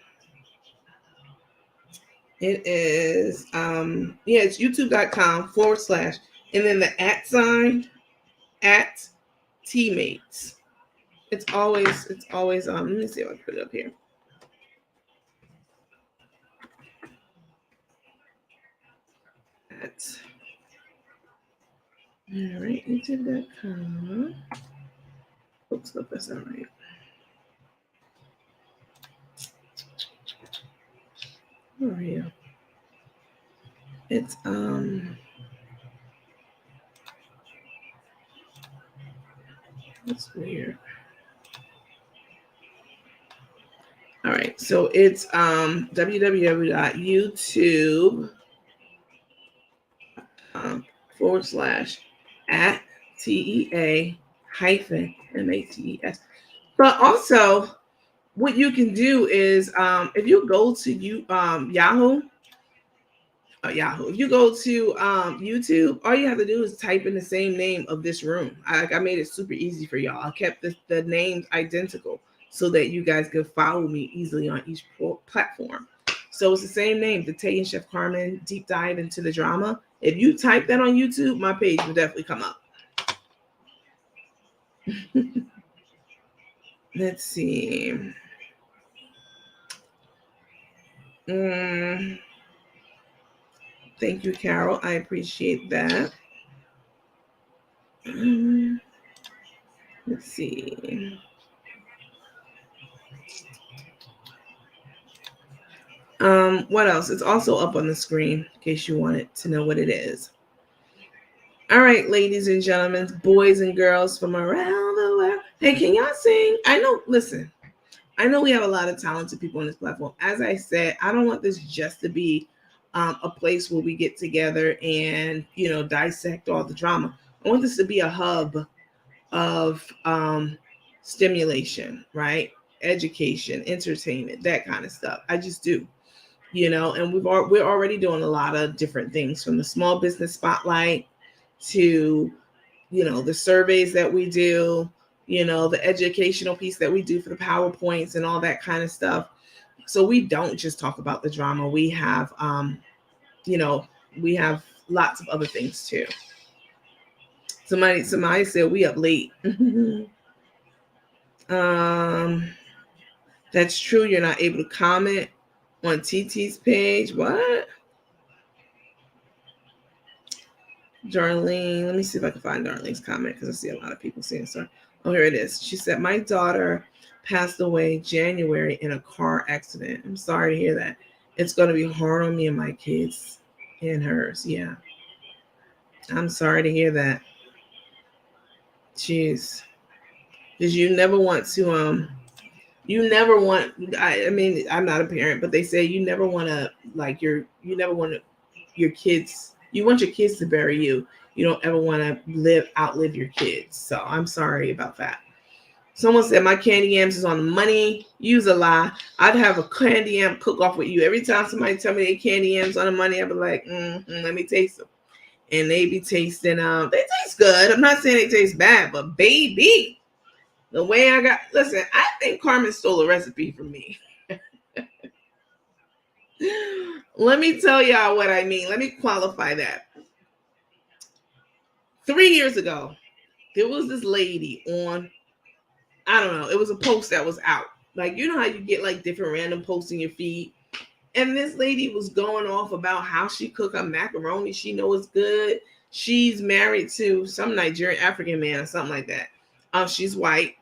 It is it's youtube.com/ and then the @ teammates. It's always let me see if I put it up here. All right, youtube.com. Oops, look, that's all right. Where are you? It's that's weird. All right, so it's www.youtube / TEA-MATES. But also, what you can do is if you go to Yahoo, if you go to YouTube, all you have to do is type in the same name of this room. I made it super easy for y'all. I kept the names identical so that you guys could follow me easily on each platform. So it's the same name, the Tae and Chef Carmen Deep Dive into the Drama. If you type that on YouTube, my page will definitely come up. Let's see. Thank you, Carol. I appreciate that. Let's see. What else? It's also up on the screen in case you wanted to know what it is. All right, ladies and gentlemen, boys and girls from around the world. Hey, can y'all sing? I know we have a lot of talented people on this platform. As I said, I don't want this just to be a place where we get together and, dissect all the drama. I want this to be a hub of stimulation, right? Education, entertainment, that kind of stuff. I just do, and we're already doing a lot of different things, from the small business spotlight to, the surveys that we do, the educational piece that we do for the PowerPoints and all that kind of stuff. So we don't just talk about the drama. We have, we have lots of other things too. Somebody said we up late. That's true. You're not able to comment on TT's page. What? Darlene, let me see if I can find Darlene's comment because I see a lot of people saying so. Oh, here it is. She said, my daughter passed away January in a car accident. I'm sorry to hear that. It's going to be hard on me and my kids and hers. Yeah. I'm sorry to hear that. Jeez. Because you never want to, I mean, I'm not a parent, but they say you never want to, like, you never want to, your kids, you want your kids to bury you. You don't ever want to outlive your kids. So I'm sorry about that. Someone said my candy yams is on the money. Use a lie. I'd have a candy yam cook off with you. Every time somebody tell me they candy yams on the money, I'd be like, let me taste them. And they be tasting, they taste good. I'm not saying they taste bad, but baby, the way listen, I think Carmen stole a recipe from me. Let me tell y'all what I mean. Let me qualify that. 3 years ago, there was this lady on, I don't know, it was a post that was out. Like, you know how you get like different random posts in your feed? And this lady was going off about how she cook her macaroni. She knows it's good. She's married to some Nigerian African man or something like that. She's white.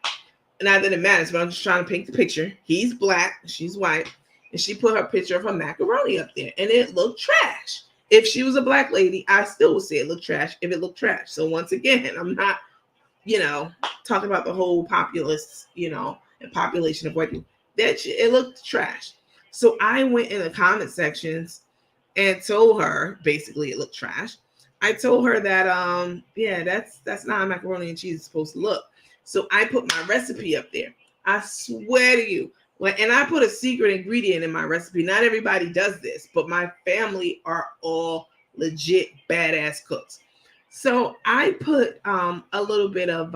Not that it matters, but I'm just trying to paint the picture. He's black, she's white, and she put her picture of her macaroni up there, and it looked trash. If she was a black lady, I still would say it looked trash if it looked trash. So once again, I'm not, talking about the whole populace, and population of white people. It looked trash. So I went in the comment sections and told her basically it looked trash. I told her that that's not how macaroni and cheese is supposed to look. So I put my recipe up there. I swear to you. And I put a secret ingredient in my recipe. Not everybody does this, but my family are all legit badass cooks. So I put a little bit of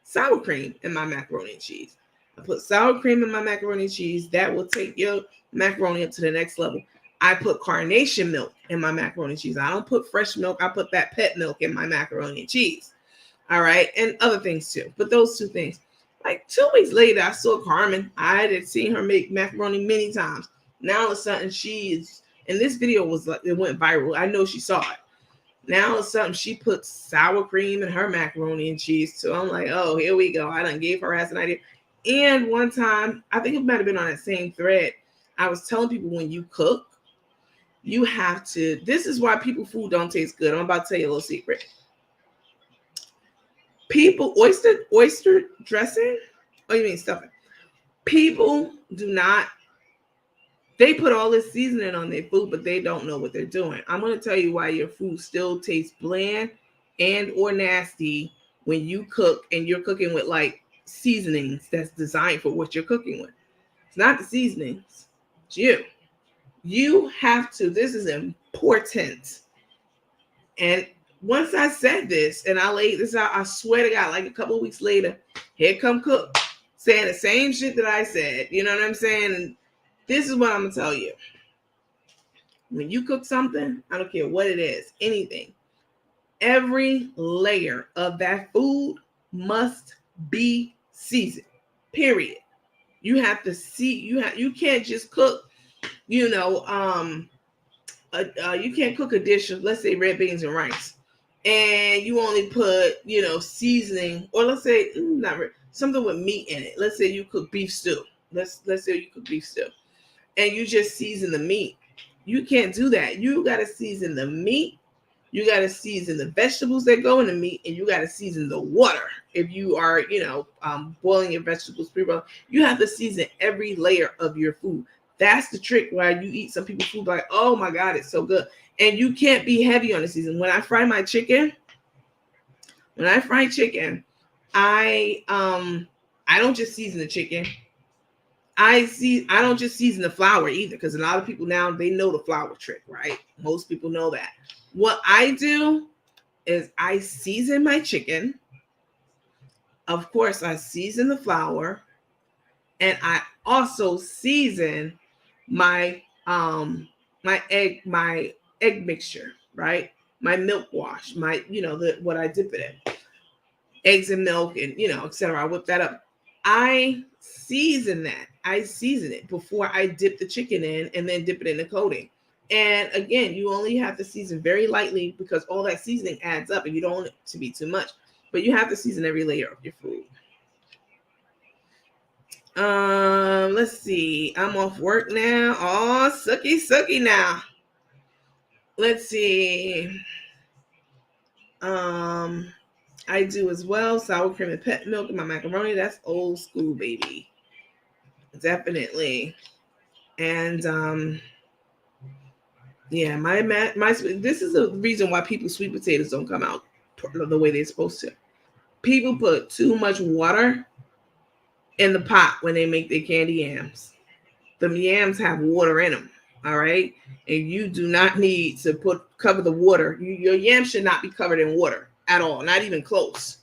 sour cream in my macaroni and cheese. I put sour cream in my macaroni and cheese. That will take your macaroni up to the next level. I put carnation milk in my macaroni and cheese. I don't put fresh milk. I put that pet milk in my macaroni and cheese. All right. And other things too. But those two things. Like 2 weeks later, I saw Carmen. I had seen her make macaroni many times. Now all of a sudden and this video was like, it went viral. I know she saw it. Now all of a sudden she put sour cream in her macaroni and cheese too. I'm like, oh, here we go. I done gave her ass an idea. And one time, I think it might have been on that same thread, I was telling people when you cook, you have to, this is why food don't taste good. I'm about to tell you a little secret. People, oyster dressing? Oh, you mean stuffing? People do not, they put all this seasoning on their food, but they don't know what they're doing. I'm going to tell you why your food still tastes bland and or nasty when you cook and you're cooking with like seasonings that's designed for what you're cooking with. It's not the seasonings. It's you. You have to, this is important. And once I said this and I laid this out, I swear to God, like a couple of weeks later, here come Cook saying the same shit that I said. You know what I'm saying? And this is what I'm going to tell you. When you cook something, I don't care what it is, anything, every layer of that food must be seasoned, period. You have to see, you can't just cook, you can't cook a dish of, let's say, red beans and rice, and you only put, seasoning, or let's say something with meat in it. Let's say you cook beef stew. Let's say you cook beef stew, and you just season the meat. You can't do that. You got to season the meat. You got to season the vegetables that go in the meat, and you got to season the water. If you are, boiling your vegetables pre-boiled, you have to season every layer of your food. That's the trick. Why you eat some people's food like, oh my God, it's so good. And you can't be heavy on the season. When I fry chicken, I don't just season the chicken. I don't just season the flour either, because a lot of people now, they know the flour trick, right? Most people know that. What I do is I season my chicken. Of course, I season the flour, and I also season my egg mixture, right? My milk wash, what I dip it in. eggs and milk and, etc. I whip that up. I season that. I season it before I dip the chicken in and then dip it in the coating. And again, you only have to season very lightly because all that seasoning adds up and you don't want it to be too much. But you have to season every layer of your food. Let's see. I'm off work now. Oh, sucky now. Let's see. I do as well. Sour cream and pet milk in my macaroni. That's old school, baby. Definitely. And yeah, my this is the reason why people's sweet potatoes don't come out the way they're supposed to. People put too much water in the pot when they make their candy yams. The yams have water in them, all right? And you do not need to cover the water. Your yams should not be covered in water at all, not even close.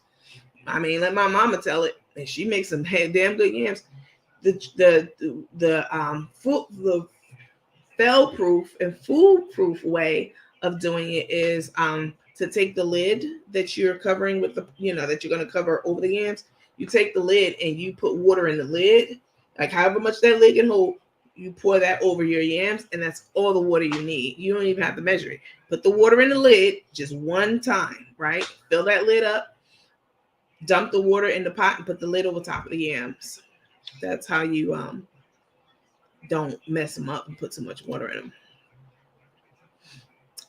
I mean, let my mama tell it, and she makes some damn good yams. The fail-proof and foolproof way of doing it is to take the lid that you're covering with that you're going to cover over the yams. You take the lid and you put water in the lid, like however much that lid can hold. You pour that over your yams, and that's all the water you need. You don't even have to measure it. Put the water in the lid just one time, right? Fill that lid up, dump the water in the pot, and put the lid over top of the yams. That's how you don't mess them up and put too much water in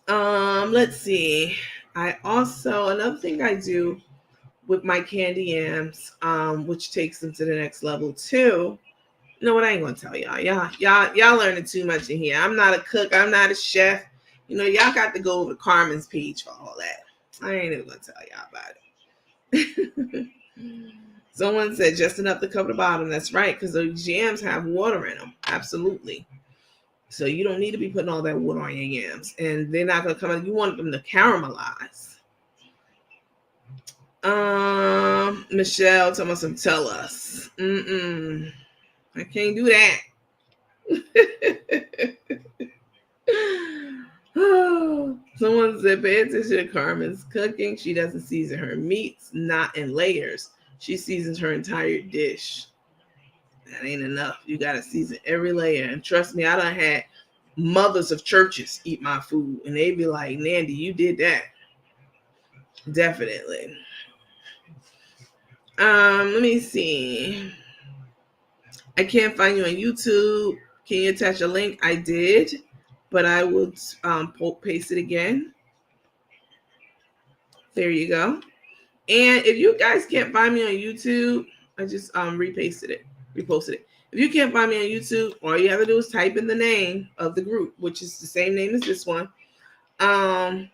them. Let's see. I also, another thing I do with my candy yams, which takes them to the next level too. You know what? I ain't gonna tell y'all. Y'all learning too much in here. I'm not a cook. I'm not a chef. Y'all got to go over to Carmen's page for all that. I ain't even gonna tell y'all about it. Someone said just enough to cover the bottom. That's right, because those yams have water in them. Absolutely. So you don't need to be putting all that water on your yams, and they're not gonna come out. You want them to caramelize. Michelle, tell us. I can't do that. Someone said, pay attention to Carmen's cooking. She doesn't season her meats, not in layers. She seasons her entire dish. That ain't enough. You got to season every layer. And trust me, I done had mothers of churches eat my food, and they be like, Nandy, you did that. Definitely. Let me see. I can't find you on YouTube. Can you attach a link? I did, but I will paste it again. There you go. And if you guys can't find me on YouTube, I just reposted it. If you can't find me on YouTube, all you have to do is type in the name of the group, which is the same name as this one. And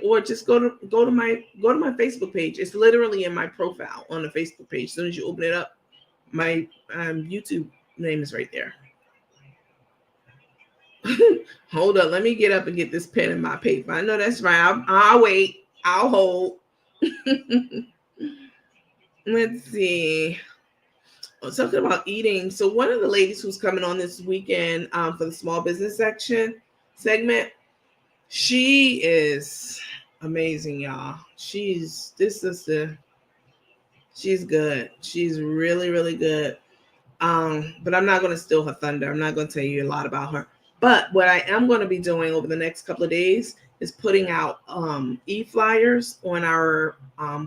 or just go to my Facebook page. It's literally in my profile on the Facebook page. As soon as you open it up, my YouTube name is right there. Hold up, let me get up and get this pen and my paper. I know that's right. I'll wait. I'll hold. Let's see. I was talking about eating. So one of the ladies who's coming on this weekend for the small business segment, she is amazing, y'all. She's good. She's really, really good. But I'm not going to steal her thunder. I'm not going to tell you a lot about her. But what I am going to be doing over the next couple of days is putting out e-flyers on our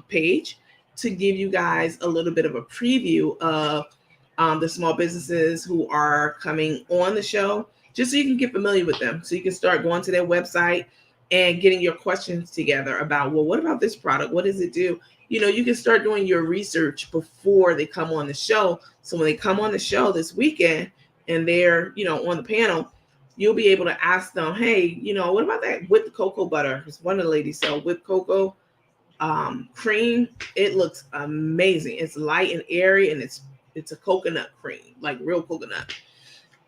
page to give you guys a little bit of a preview of the small businesses who are coming on the show, just so you can get familiar with them. So you can start going to their website and getting your questions together about, well, what about this product? What does it do? You can start doing your research before they come on the show. So when they come on the show this weekend and they're, on the panel, you'll be able to ask them, hey, what about that whipped cocoa butter? Because one of the ladies sell whipped cocoa cream. It looks amazing. It's light and airy, and it's a coconut cream, like real coconut.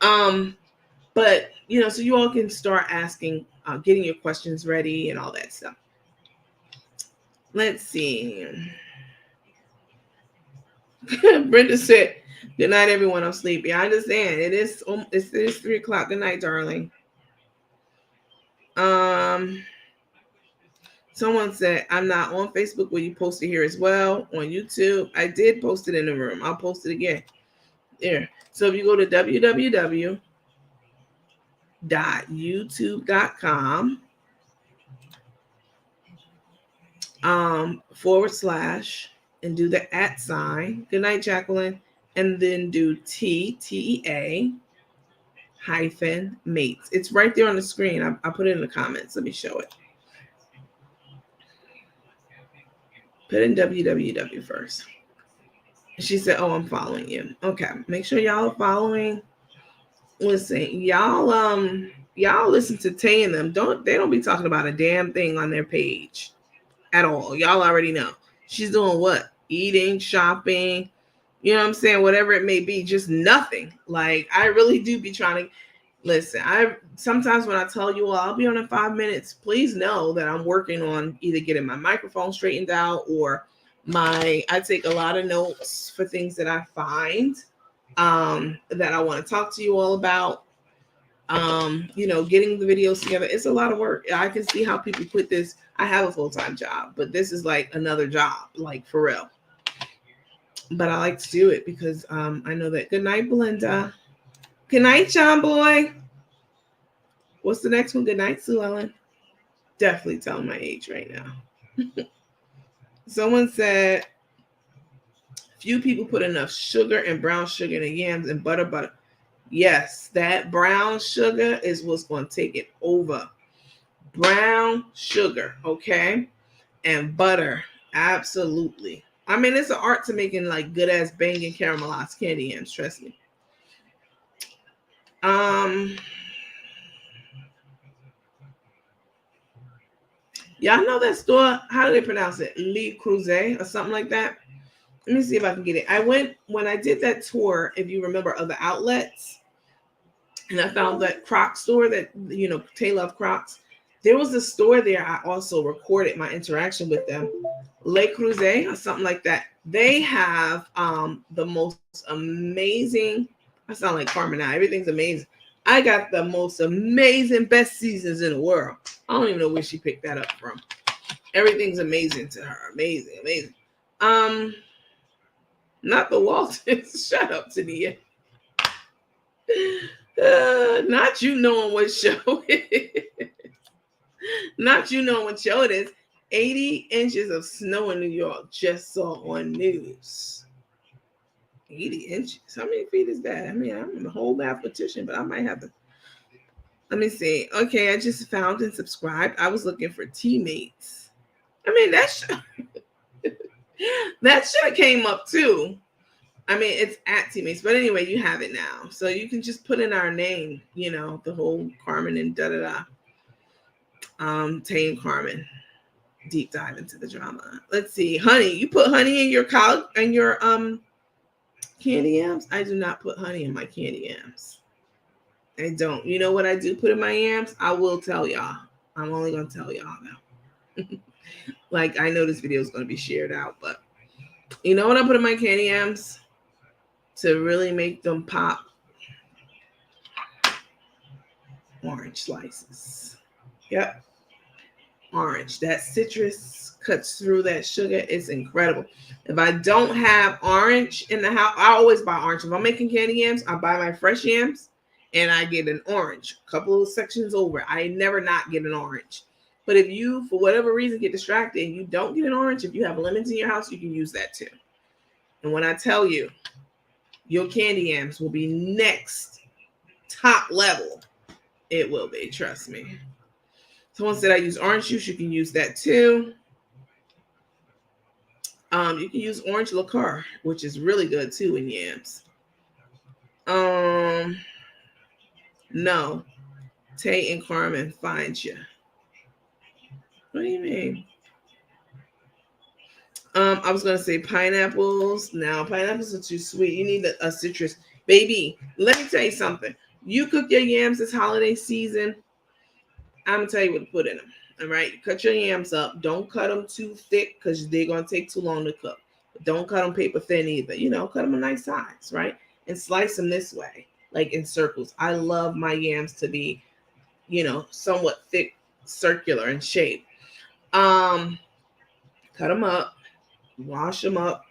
But so you all can start asking, getting your questions ready and all that stuff. Let's see. Brenda said, good night, everyone. I'm sleepy. I understand. It is 3:00. Good night, darling. Someone said, I'm not on Facebook. Will you post it here as well on YouTube? I did post it in the room. I'll post it again. There. So if you go to www.youtube.com / and do the @ Good night, Jacqueline. And then do TEA - mates. It's right there on the screen. I put it in the comments. Let me show it. Put in www first. She said, oh, I'm following you. Okay. Make sure y'all are following. Listen, y'all listen to Tay and them. They don't be talking about a damn thing on their page at all. Y'all already know. She's doing what? Eating, shopping, you know what I'm saying? Whatever it may be, just nothing. Like, I really do be trying to listen. I sometimes when I tell you, well, I'll be on in 5 minutes, please know that I'm working on either getting my microphone straightened out or I take a lot of notes for things that I find that I want to talk to you all about. Getting the videos together. It's a lot of work. I can see how people put this. I have a full-time job, but this is like another job, like for real. But I like to do it because I know that. Good night, Belinda. Good night, John Boy. What's the next one? Good night, Sue Ellen. Definitely telling my age right now. Someone said, few people put enough sugar and brown sugar in the yams and butter. Yes, that brown sugar is what's going to take it over. Brown sugar, okay? And butter, absolutely. I mean, it's an art to making like good ass banging caramelized candy yams, trust me. Y'all know that store? How do they pronounce it? Le Creuset or something like that? Let me see if I can get it. I went when I did that tour, if you remember, of the outlets, and I found that Croc store that, Tay love Crocs. There was a store there. I also recorded my interaction with them. Le Creuset or something like that. They have the most amazing, I sound like Carmen now. Everything's amazing. I got the most amazing, best seasons in the world. I don't even know where she picked that up from. Everything's amazing to her. Amazing. Not the Waltons. Shut up, Tania. Not you knowing what show it is. Not you knowing what show it is. 80 inches of snow in New York. Just saw on news. 80 inches. How many feet is that? I mean, I'm a whole mathematician, but I might have to. Let me see. Okay, I just found and subscribed. I was looking for teammates. I mean, that should have came up too. I mean, it's at teammates, but anyway, you have it now. So you can just put in our name, the whole Carmen and Tae and Carmen. Deep dive into the drama. Let's see. Honey. You put honey in your candy yams? I do not put honey in my candy yams. I don't. You know what I do put in my yams? I will tell y'all. I'm only going to tell y'all now. Like, I know this video is going to be shared out, but you know what I put in my candy yams to really make them pop? Orange slices. Yep. Orange. That citrus cuts through that sugar. It's incredible. If I don't have orange in the house, I always buy orange. If I'm making candy yams, I buy my fresh yams and I get an orange. A couple of sections over. I never not get an orange. But if you, for whatever reason, get distracted and you don't get an orange, if you have lemons in your house, you can use that too. And when I tell you, your candy yams will be next top level, it will be. Trust me. Someone said I use orange juice. You can use that too. You can use orange liqueur, which is really good too in yams. No. Tay and Carmen find you. What do you mean? I was gonna say pineapples. Now pineapples are too sweet. You need a citrus. Baby, let me tell you something. You cook your yams this holiday season. I'm gonna tell you what to put in them. All right, cut your yams up. Don't cut them too thick because they're gonna take too long to cook. But don't cut them paper thin either. Cut them a nice size, right? And slice them this way, like in circles. I love my yams to be, somewhat thick, circular in shape. Um, cut them up, wash them up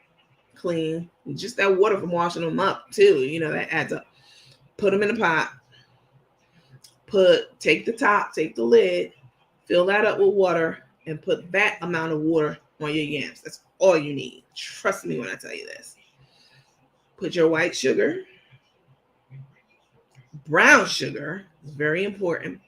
clean. Just that water from washing them up too, that adds up. Put them in a pot. Take the top, take the lid, fill that up with water, and put that amount of water on your yams. That's all you need. Trust me when I tell you this. Put your white sugar, brown sugar is very important.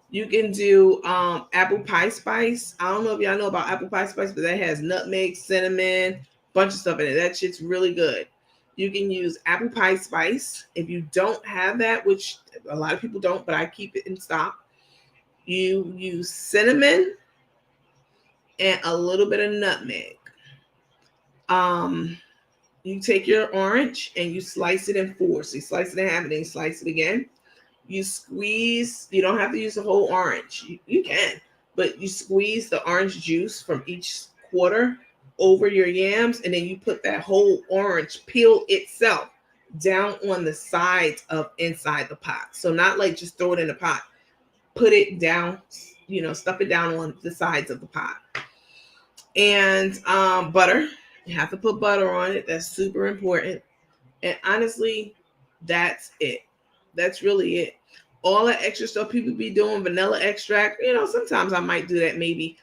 You can do apple pie spice. I don't know if y'all know about apple pie spice, but that has nutmeg, cinnamon, bunch of stuff in it. That shit's really good. You can use apple pie spice. If you don't have that, which a lot of people don't, but I keep it in stock, you use cinnamon and a little bit of nutmeg. You take your orange and you slice it in four. So you slice it in half and then you slice it again. You squeeze, you don't have to use the whole orange. You can, but you squeeze the orange juice from each quarter over your yams, and then you put that whole orange peel itself down on the sides of inside the pot. So not like just throw it in the pot. Put it down, stuff it down on the sides of the pot. And butter. You have to put butter on it. That's super important. And honestly, that's it. That's really it. All that extra stuff people be doing, vanilla extract, sometimes I might do that maybe.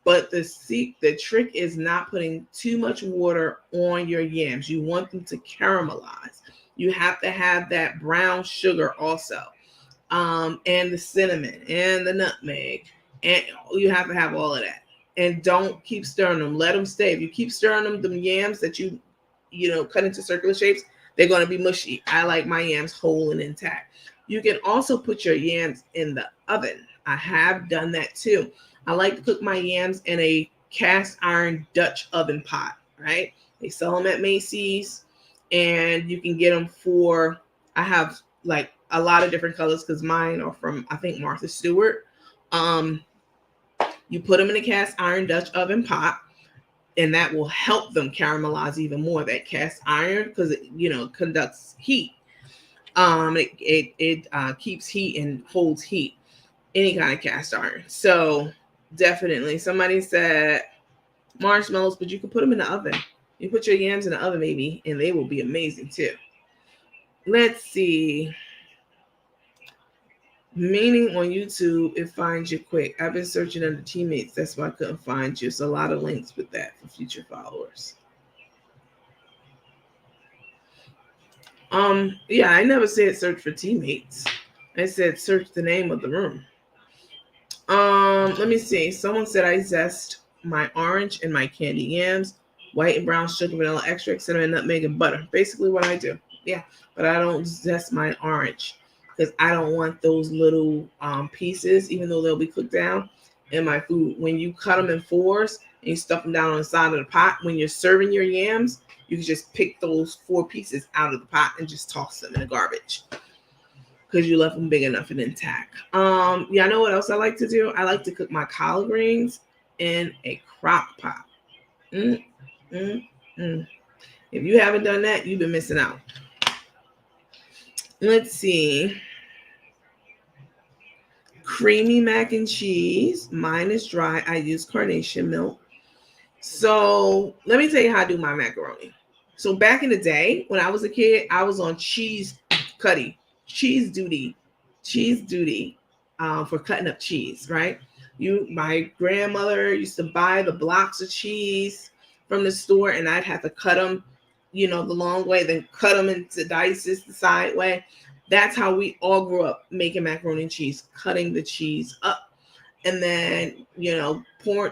But the trick is not putting too much water on your yams. You want them to caramelize. You have to have that brown sugar also. And the cinnamon and the nutmeg. And you have to have all of that. And don't keep stirring them. Let them stay. If you keep stirring them, the yams that you cut into circular shapes, they're going to be mushy. I like my yams whole and intact. You can also put your yams in the oven. I have done that too. I like to cook my yams in a cast iron Dutch oven pot, right? They sell them at Macy's, and you can get them I have like a lot of different colors because mine are from, I think, Martha Stewart. You put them in a cast iron Dutch oven pot, and that will help them caramelize even more. That cast iron, because it conducts heat. It keeps heat and holds heat. Any kind of cast iron. So definitely, somebody said marshmallows, but you can put them in the oven. You put your yams in the oven, maybe, and they will be amazing too. Let's see. Meaning on YouTube, it finds you quick. I've been searching under teammates. That's why I couldn't find you. So a lot of links with that for future followers. Yeah, I never said search for teammates. I said search the name of the room. Let me see. Someone said I zest my orange and my candy yams, white and brown sugar, vanilla extract, cinnamon, nutmeg, and butter. Basically what I do. Yeah, but I don't zest my orange because I don't want those little pieces, even though they'll be cooked down, in my food. When you cut them in fours and you stuff them down on the side of the pot, when you're serving your yams, you can just pick those 4 pieces out of the pot and just toss them in the garbage because you left them big enough and intact. Yeah, I know what else I like to do. I like to cook my collard greens in a crock pot. If you haven't done that, you've been missing out. Let's see. Creamy mac and cheese. Mine is dry. I use carnation milk. So let me tell you how I do my macaroni. So back in the day, when I was a kid, I was on cheese duty for cutting up cheese, right? My grandmother used to buy the blocks of cheese from the store, and I'd have to cut them, the long way, then cut them into dices the side way. That's how we all grew up making macaroni and cheese, cutting the cheese up, and then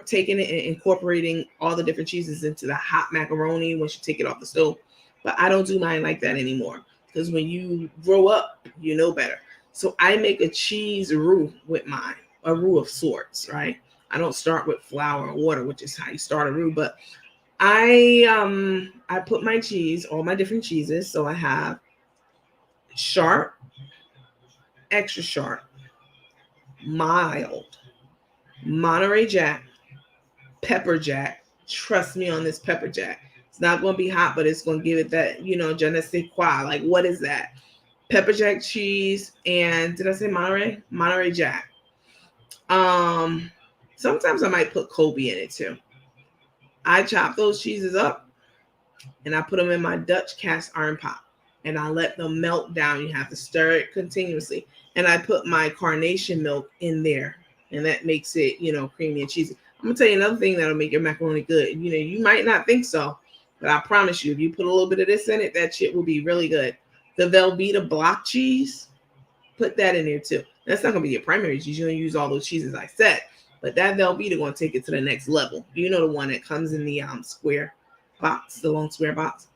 taking it and incorporating all the different cheeses into the hot macaroni once you take it off the stove. But I don't do mine like that anymore because when you grow up, you know better. So I make a cheese roux with mine, a roux of sorts, right? I don't start with flour and water, which is how you start a roux, but I put my cheese, all my different cheeses. So I have sharp, extra sharp, mild, Monterey Jack, pepper jack. Trust me on this pepper jack. It's not going to be hot, but it's going to give it that, je ne sais quoi. Like, what is that? Pepper jack cheese. And did I say Monterey? Monterey Jack. Sometimes I might put Kobe in it too. I chop those cheeses up and I put them in my Dutch cast iron pot and I let them melt down. You have to stir it continuously. And I put my carnation milk in there and that makes it, creamy and cheesy. I'm gonna tell you another thing that'll make your macaroni good. You might not think so, but I promise you, if you put a little bit of this in it, that shit will be really good. The Velveeta block cheese, put that in there too. That's not gonna be your primary cheese. You're gonna use all those cheeses I said, but that Velveeta gonna take it to the next level. The one that comes in the square box, the long square box.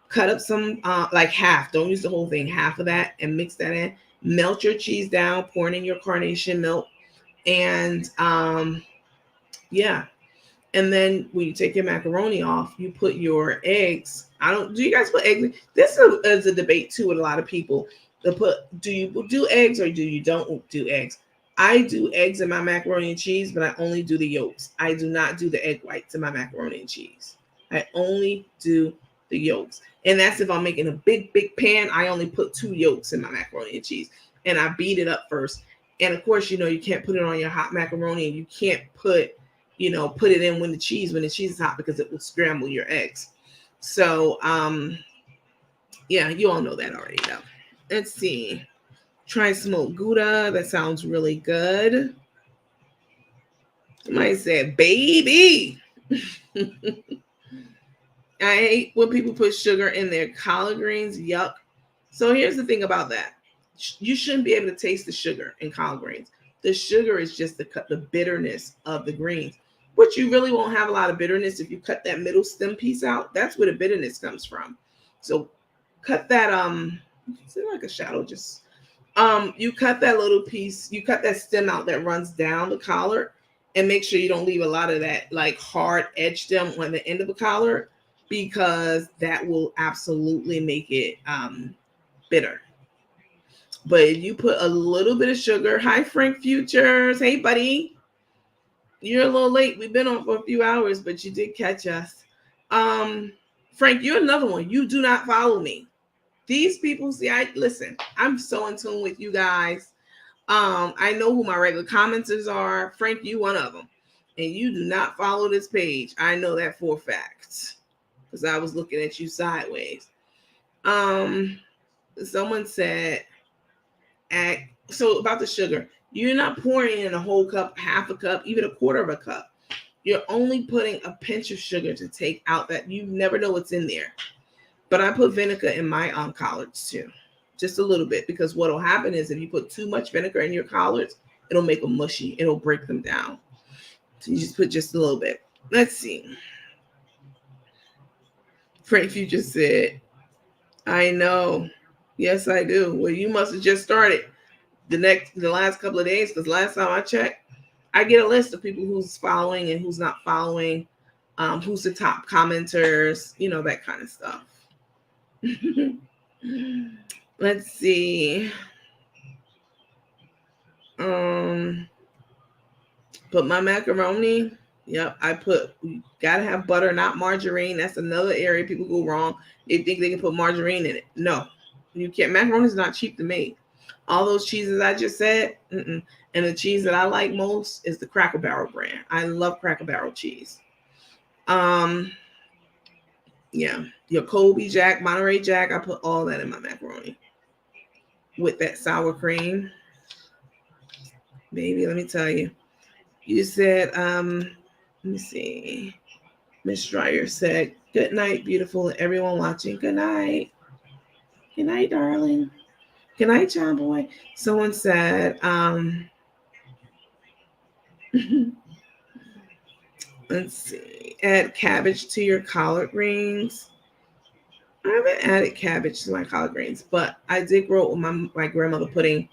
Cut up some like half. Don't use the whole thing. Half of that and mix that in. Melt your cheese down. Pour in your carnation milk, and yeah. And then when you take your macaroni off, you put your eggs. Do you guys put eggs? This is a debate too with a lot of people. Do you do eggs or do you don't do eggs? I do eggs in my macaroni and cheese, but I only do the yolks. I do not do the egg whites in my macaroni and cheese. I only do the yolks. And that's if I'm making a big pan. I only put 2 yolks in my macaroni and cheese. And I beat it up first. And of course, you can't put it on your hot macaroni, and you can't put it in when the cheese is hot because it will scramble your eggs. So, yeah, you all know that already though. Let's see. Try smoked Gouda. That sounds really good. Somebody said, baby. I hate when people put sugar in their collard greens. Yuck. So here's the thing about that. You shouldn't be able to taste the sugar in collard greens. The sugar is just the bitterness of the greens, which you really won't have a lot of bitterness if you cut that middle stem piece out. That's where the bitterness comes from. So cut that, is it like a shadow? Just, you cut that little piece, you cut that stem out that runs down the collard, and make sure you don't leave a lot of that like hard edge stem on the end of the collard, because that will absolutely make it bitter. But if you put a little bit of sugar, hi Frank Futures, hey buddy, you're a little late. We've been on for a few hours, but you did catch us. Frank, you're another one. You do not follow me. These people, see, listen, I'm so in tune with you guys. I know who my regular commenters are. Frank, you one of them. And you do not follow this page. I know that for a fact, because I was looking at you sideways. Someone said, so about the sugar, you're not pouring in a whole cup, half a cup, even a quarter of a cup. You're only putting a pinch of sugar to take out that you never know what's in there. But I put vinegar in my collards too, just a little bit, because what will happen is if you put too much vinegar in your collards, it'll make them mushy. It'll break them down. So you just put just a little bit. Let's see. Frank Future said, I know. Yes, I do. Well, you must have just started the last couple of days, because last time I checked, I get a list of people who's following and who's not following, who's the top commenters, that kind of stuff. Let's see. But my macaroni, yep, you gotta have butter, not margarine. That's another area people go wrong. They think they can put margarine in it. No, you can't. Macaroni is not cheap to make. All those cheeses I just said, and the cheese that I like most is the Cracker Barrel brand. I love Cracker Barrel cheese. Yeah, your Colby Jack, Monterey Jack, I put all that in my macaroni with that sour cream. Baby, let me tell you. You said, let me see. Miss Dreyer said, good night, beautiful, and everyone watching. Good night. Good night, darling. Good night, John Boy. Someone said, let's see, add cabbage to your collard greens. I haven't added cabbage to my collard greens, but I did grow up with my grandmother putting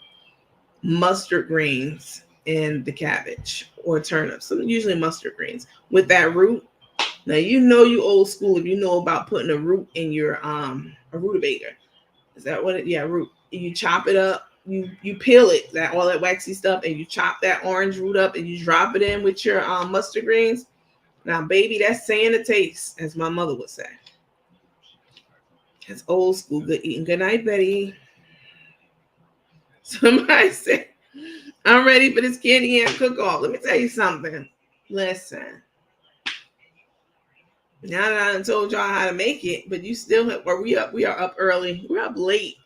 mustard greens in the cabbage or turnips. So usually mustard greens with that root. Now you old school if you know about putting a root in your a rutabaga. Is that what it? Yeah, root. You chop it up. You peel it, all that waxy stuff, and you chop that orange root up and you drop it in with your mustard greens. Now, baby, that's saying the taste, as my mother would say. That's old school good eating. Good night, Betty. Somebody said, I'm ready for this candy yam cook-off. Let me tell you something. Listen. Now that I done told y'all how to make it, but you still have, or we are up early. We're up late.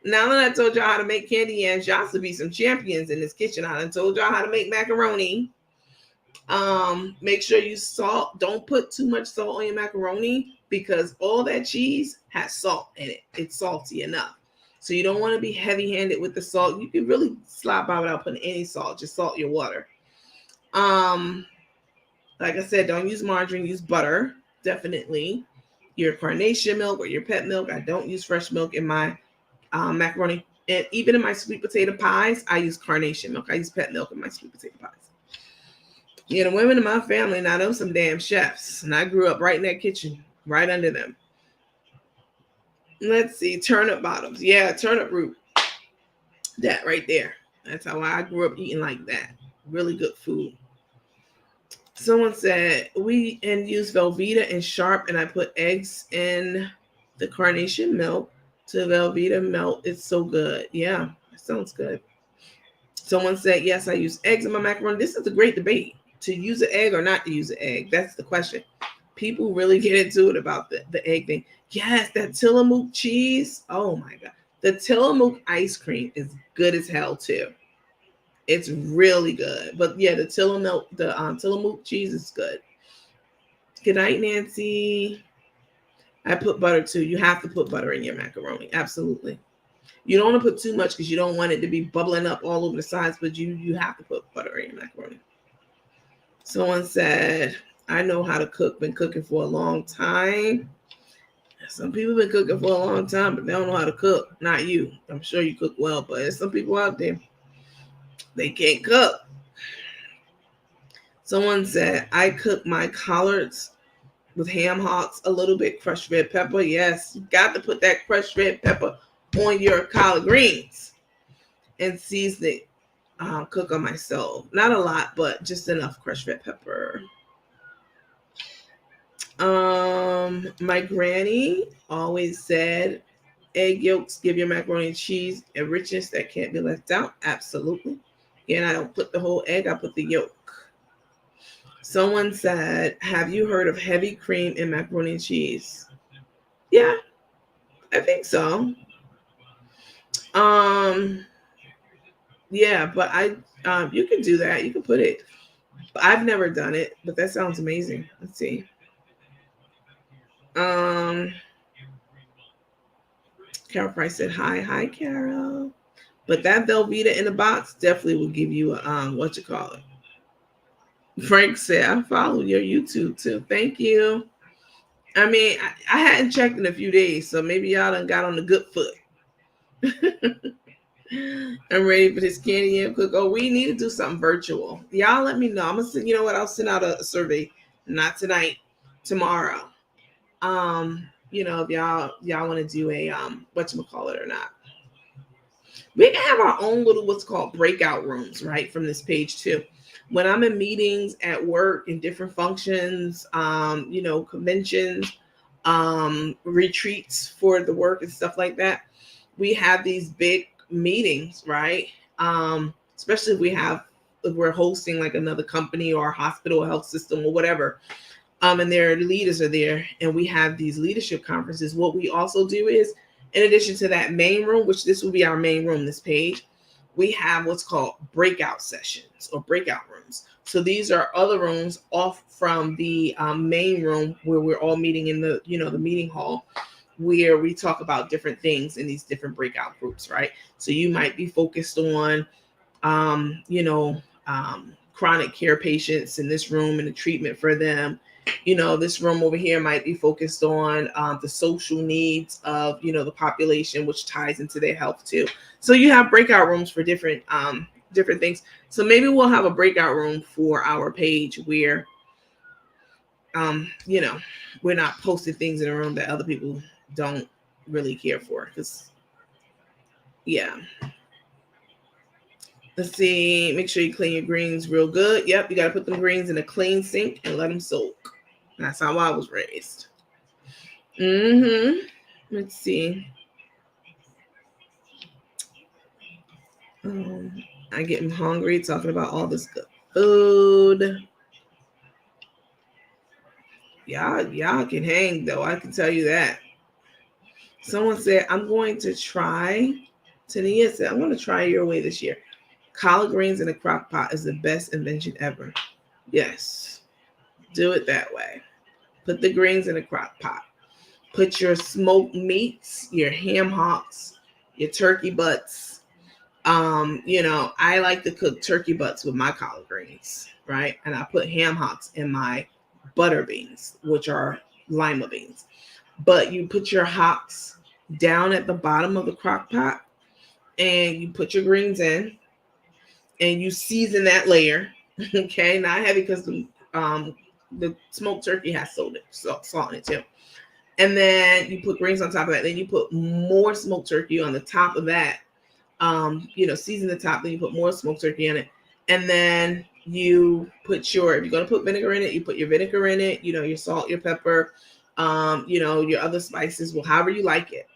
Now that I told y'all how to make candy yams, y'all should be some champions in this kitchen. I done told y'all how to make macaroni. Make sure you salt. Don't put too much salt on your macaroni because all that cheese has salt in it. It's salty enough. So you don't want to be heavy-handed with the salt. You can really slop by without putting any salt. Just salt your water. Like I said, don't use margarine. Use butter. Definitely. Your carnation milk or your pet milk. I don't use fresh milk in my macaroni. And even in my sweet potato pies, I use carnation milk. I use pet milk in my sweet potato pies. Yeah, the women in my family, now them some damn chefs. And I grew up right in that kitchen, right under them. Let's see, turnip bottoms. Yeah, turnip root. That right there. That's how I grew up eating like that. Really good food. Someone said we use Velveeta and Sharp, and I put eggs in the carnation milk to Velveeta melt. It's so good. Yeah, that sounds good. Someone said, yes, I use eggs in my macaroni. This is a great debate. To use an egg or not to use an egg? That's the question. People really get into it about the egg thing. Yes, that Tillamook cheese. Oh my God. The Tillamook ice cream is good as hell too. It's really good. But yeah, the Tillamook cheese is good. Good night, Nancy. I put butter too. You have to put butter in your macaroni. Absolutely. You don't want to put too much because you don't want it to be bubbling up all over the sides, but you have to put butter in your macaroni. Someone said, I know how to cook, been cooking for a long time. Some people been cooking for a long time, but they don't know how to cook. Not you. I'm sure you cook well, but there's some people out there, they can't cook. Someone said, I cook my collards with ham hocks, a little bit crushed red pepper. Yes, you got to put that crushed red pepper on your collard greens and season it. Cook on my stove. Not a lot, but just enough crushed red pepper. My granny always said egg yolks give your macaroni and cheese a richness that can't be left out. Absolutely. And I don't put the whole egg, I put the yolk. Someone said, have you heard of heavy cream in macaroni and cheese? Yeah, I think so. Yeah, but you can do that. You can put it. I've never done it, but that sounds amazing. Let's see. Carol Price said, hi, Carol. But that Velveeta in the box definitely will give you a, what you call it. Frank said, I follow your YouTube too. Thank you. I mean, I hadn't checked in a few days, so maybe y'all done got on the good foot. I'm ready for this candy yam cook. Oh, we need to do something virtual. Y'all let me know. I'm gonna send, you know what? I'll send out a survey. Not tonight, tomorrow. If y'all want to do a whatchamacallit or not. We can have our own little what's called breakout rooms, right? From this page too. When I'm in meetings at work and different functions, conventions, retreats for the work and stuff like that, we have these big meetings, right? Especially if we're hosting like another company or a hospital or health system or whatever. And their leaders are there, and we have these leadership conferences. What we also do is, in addition to that main room, which this will be our main room, this page, we have what's called breakout sessions or breakout rooms. So these are other rooms off from the main room where we're all meeting in the meeting hall, where we talk about different things in these different breakout groups, right? So you might be focused on, chronic care patients in this room and the treatment for them. This room over here might be focused on the social needs of, the population, which ties into their health too. So you have breakout rooms for different things. So maybe we'll have a breakout room for our page where, we're not posting things in a room that other people don't really care for. Because, yeah. Let's see. Make sure you clean your greens real good. Yep, you got to put them greens in a clean sink and let them soak. That's how I was raised. Let's see. I get hungry talking about all this good food. Y'all can hang though. I can tell you that. Someone said, I'm going to try. Tania said, I'm going to try your way this year. Collard greens in a crock pot is the best invention ever. Yes. Do it that way. Put the greens in a crock pot. Put your smoked meats, your ham hocks, your turkey butts. I like to cook turkey butts with my collard greens, right? And I put ham hocks in my butter beans, which are lima beans. But you put your hocks down at the bottom of the crock pot and you put your greens in and you season that layer. Okay, not heavy because the smoked turkey has salt in it too. And then you put greens on top of that. Then you put more smoked turkey on the top of that. Season the top. Then you put more smoked turkey on it. And then you put if you're going to put vinegar in it, you put your vinegar in it, your salt, your pepper, your other spices, well, however you like it.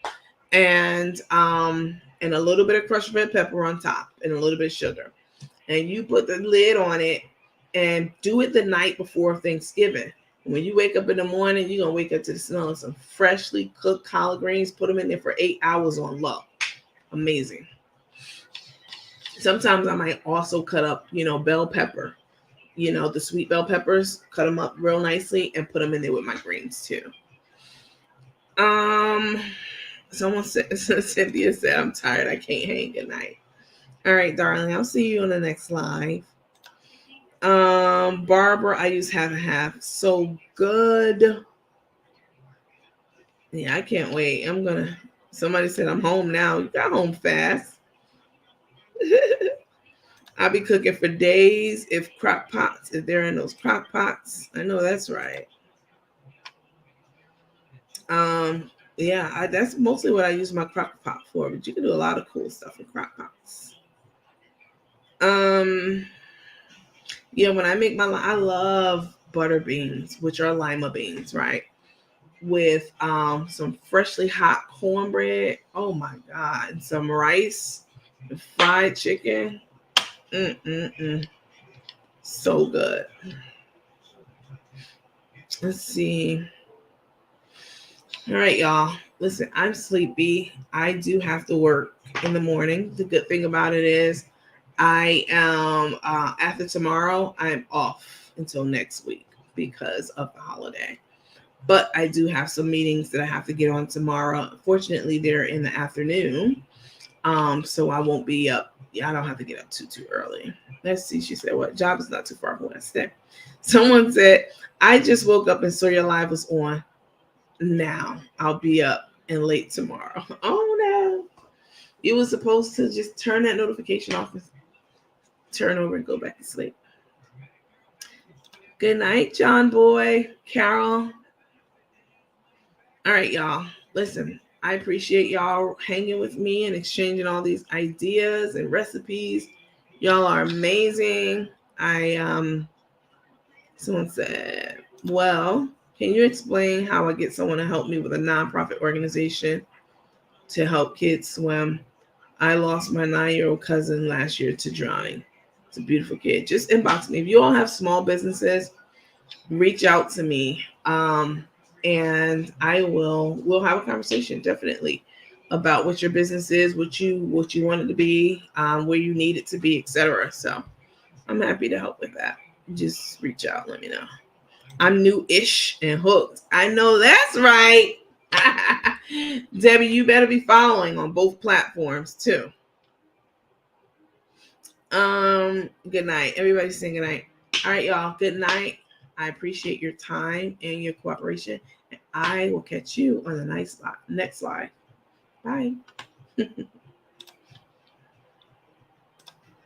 And a little bit of crushed red pepper on top and a little bit of sugar. And you put the lid on it and do it the night before Thanksgiving. When you wake up in the morning, you're going to wake up to the smell of some freshly cooked collard greens. Put them in there for 8 hours on low. Amazing. Sometimes I might also cut up, bell pepper. The sweet bell peppers, cut them up real nicely and put them in there with my greens too. Someone said, Cynthia said, I'm tired. I can't hang. Good night. All right, darling. I'll see you on the next live. Barbara, I use half and half. So good. Yeah, I can't wait. Somebody said I'm home now. You got home fast. I'll be cooking for days if they're in those crock pots. I know that's right. That's mostly what I use my crock pot for, but you can do a lot of cool stuff in crock pots. When I make I love butter beans, which are lima beans, right? With some freshly hot cornbread. Oh my God. And some rice and fried chicken. So good. Let's see. All right, y'all. Listen, I'm sleepy. I do have to work in the morning. The good thing about it is I am, after tomorrow, I'm off until next week because of the holiday. But I do have some meetings that I have to get on tomorrow. Fortunately, they're in the afternoon. So I won't be up. Yeah, I don't have to get up too early. Let's see. She said, what job is not too far from where I stay? Someone said, I just woke up and saw your live was on. Now I'll be up and late tomorrow. Oh no. You were supposed to just turn that notification off and turn over and go back to sleep. Good night, John Boy, Carol. All right, y'all. Listen, I appreciate y'all hanging with me and exchanging all these ideas and recipes. Y'all are amazing. Someone said, well, can you explain how I get someone to help me with a nonprofit organization to help kids swim? I lost my 9-year-old cousin last year to drowning. It's a beautiful kid. Just inbox me. If you all have small businesses, reach out to me. And we'll have a conversation definitely about what your business is, what you want it to be, where you need it to be, etc. So I'm happy to help with that. Just reach out, let me know. I'm new-ish and hooked. I know that's right. Debbie, you better be following on both platforms too. Good night. Everybody saying good night. All right, y'all. Good night. I appreciate your time and your cooperation. And I will catch you on the next slide. Bye.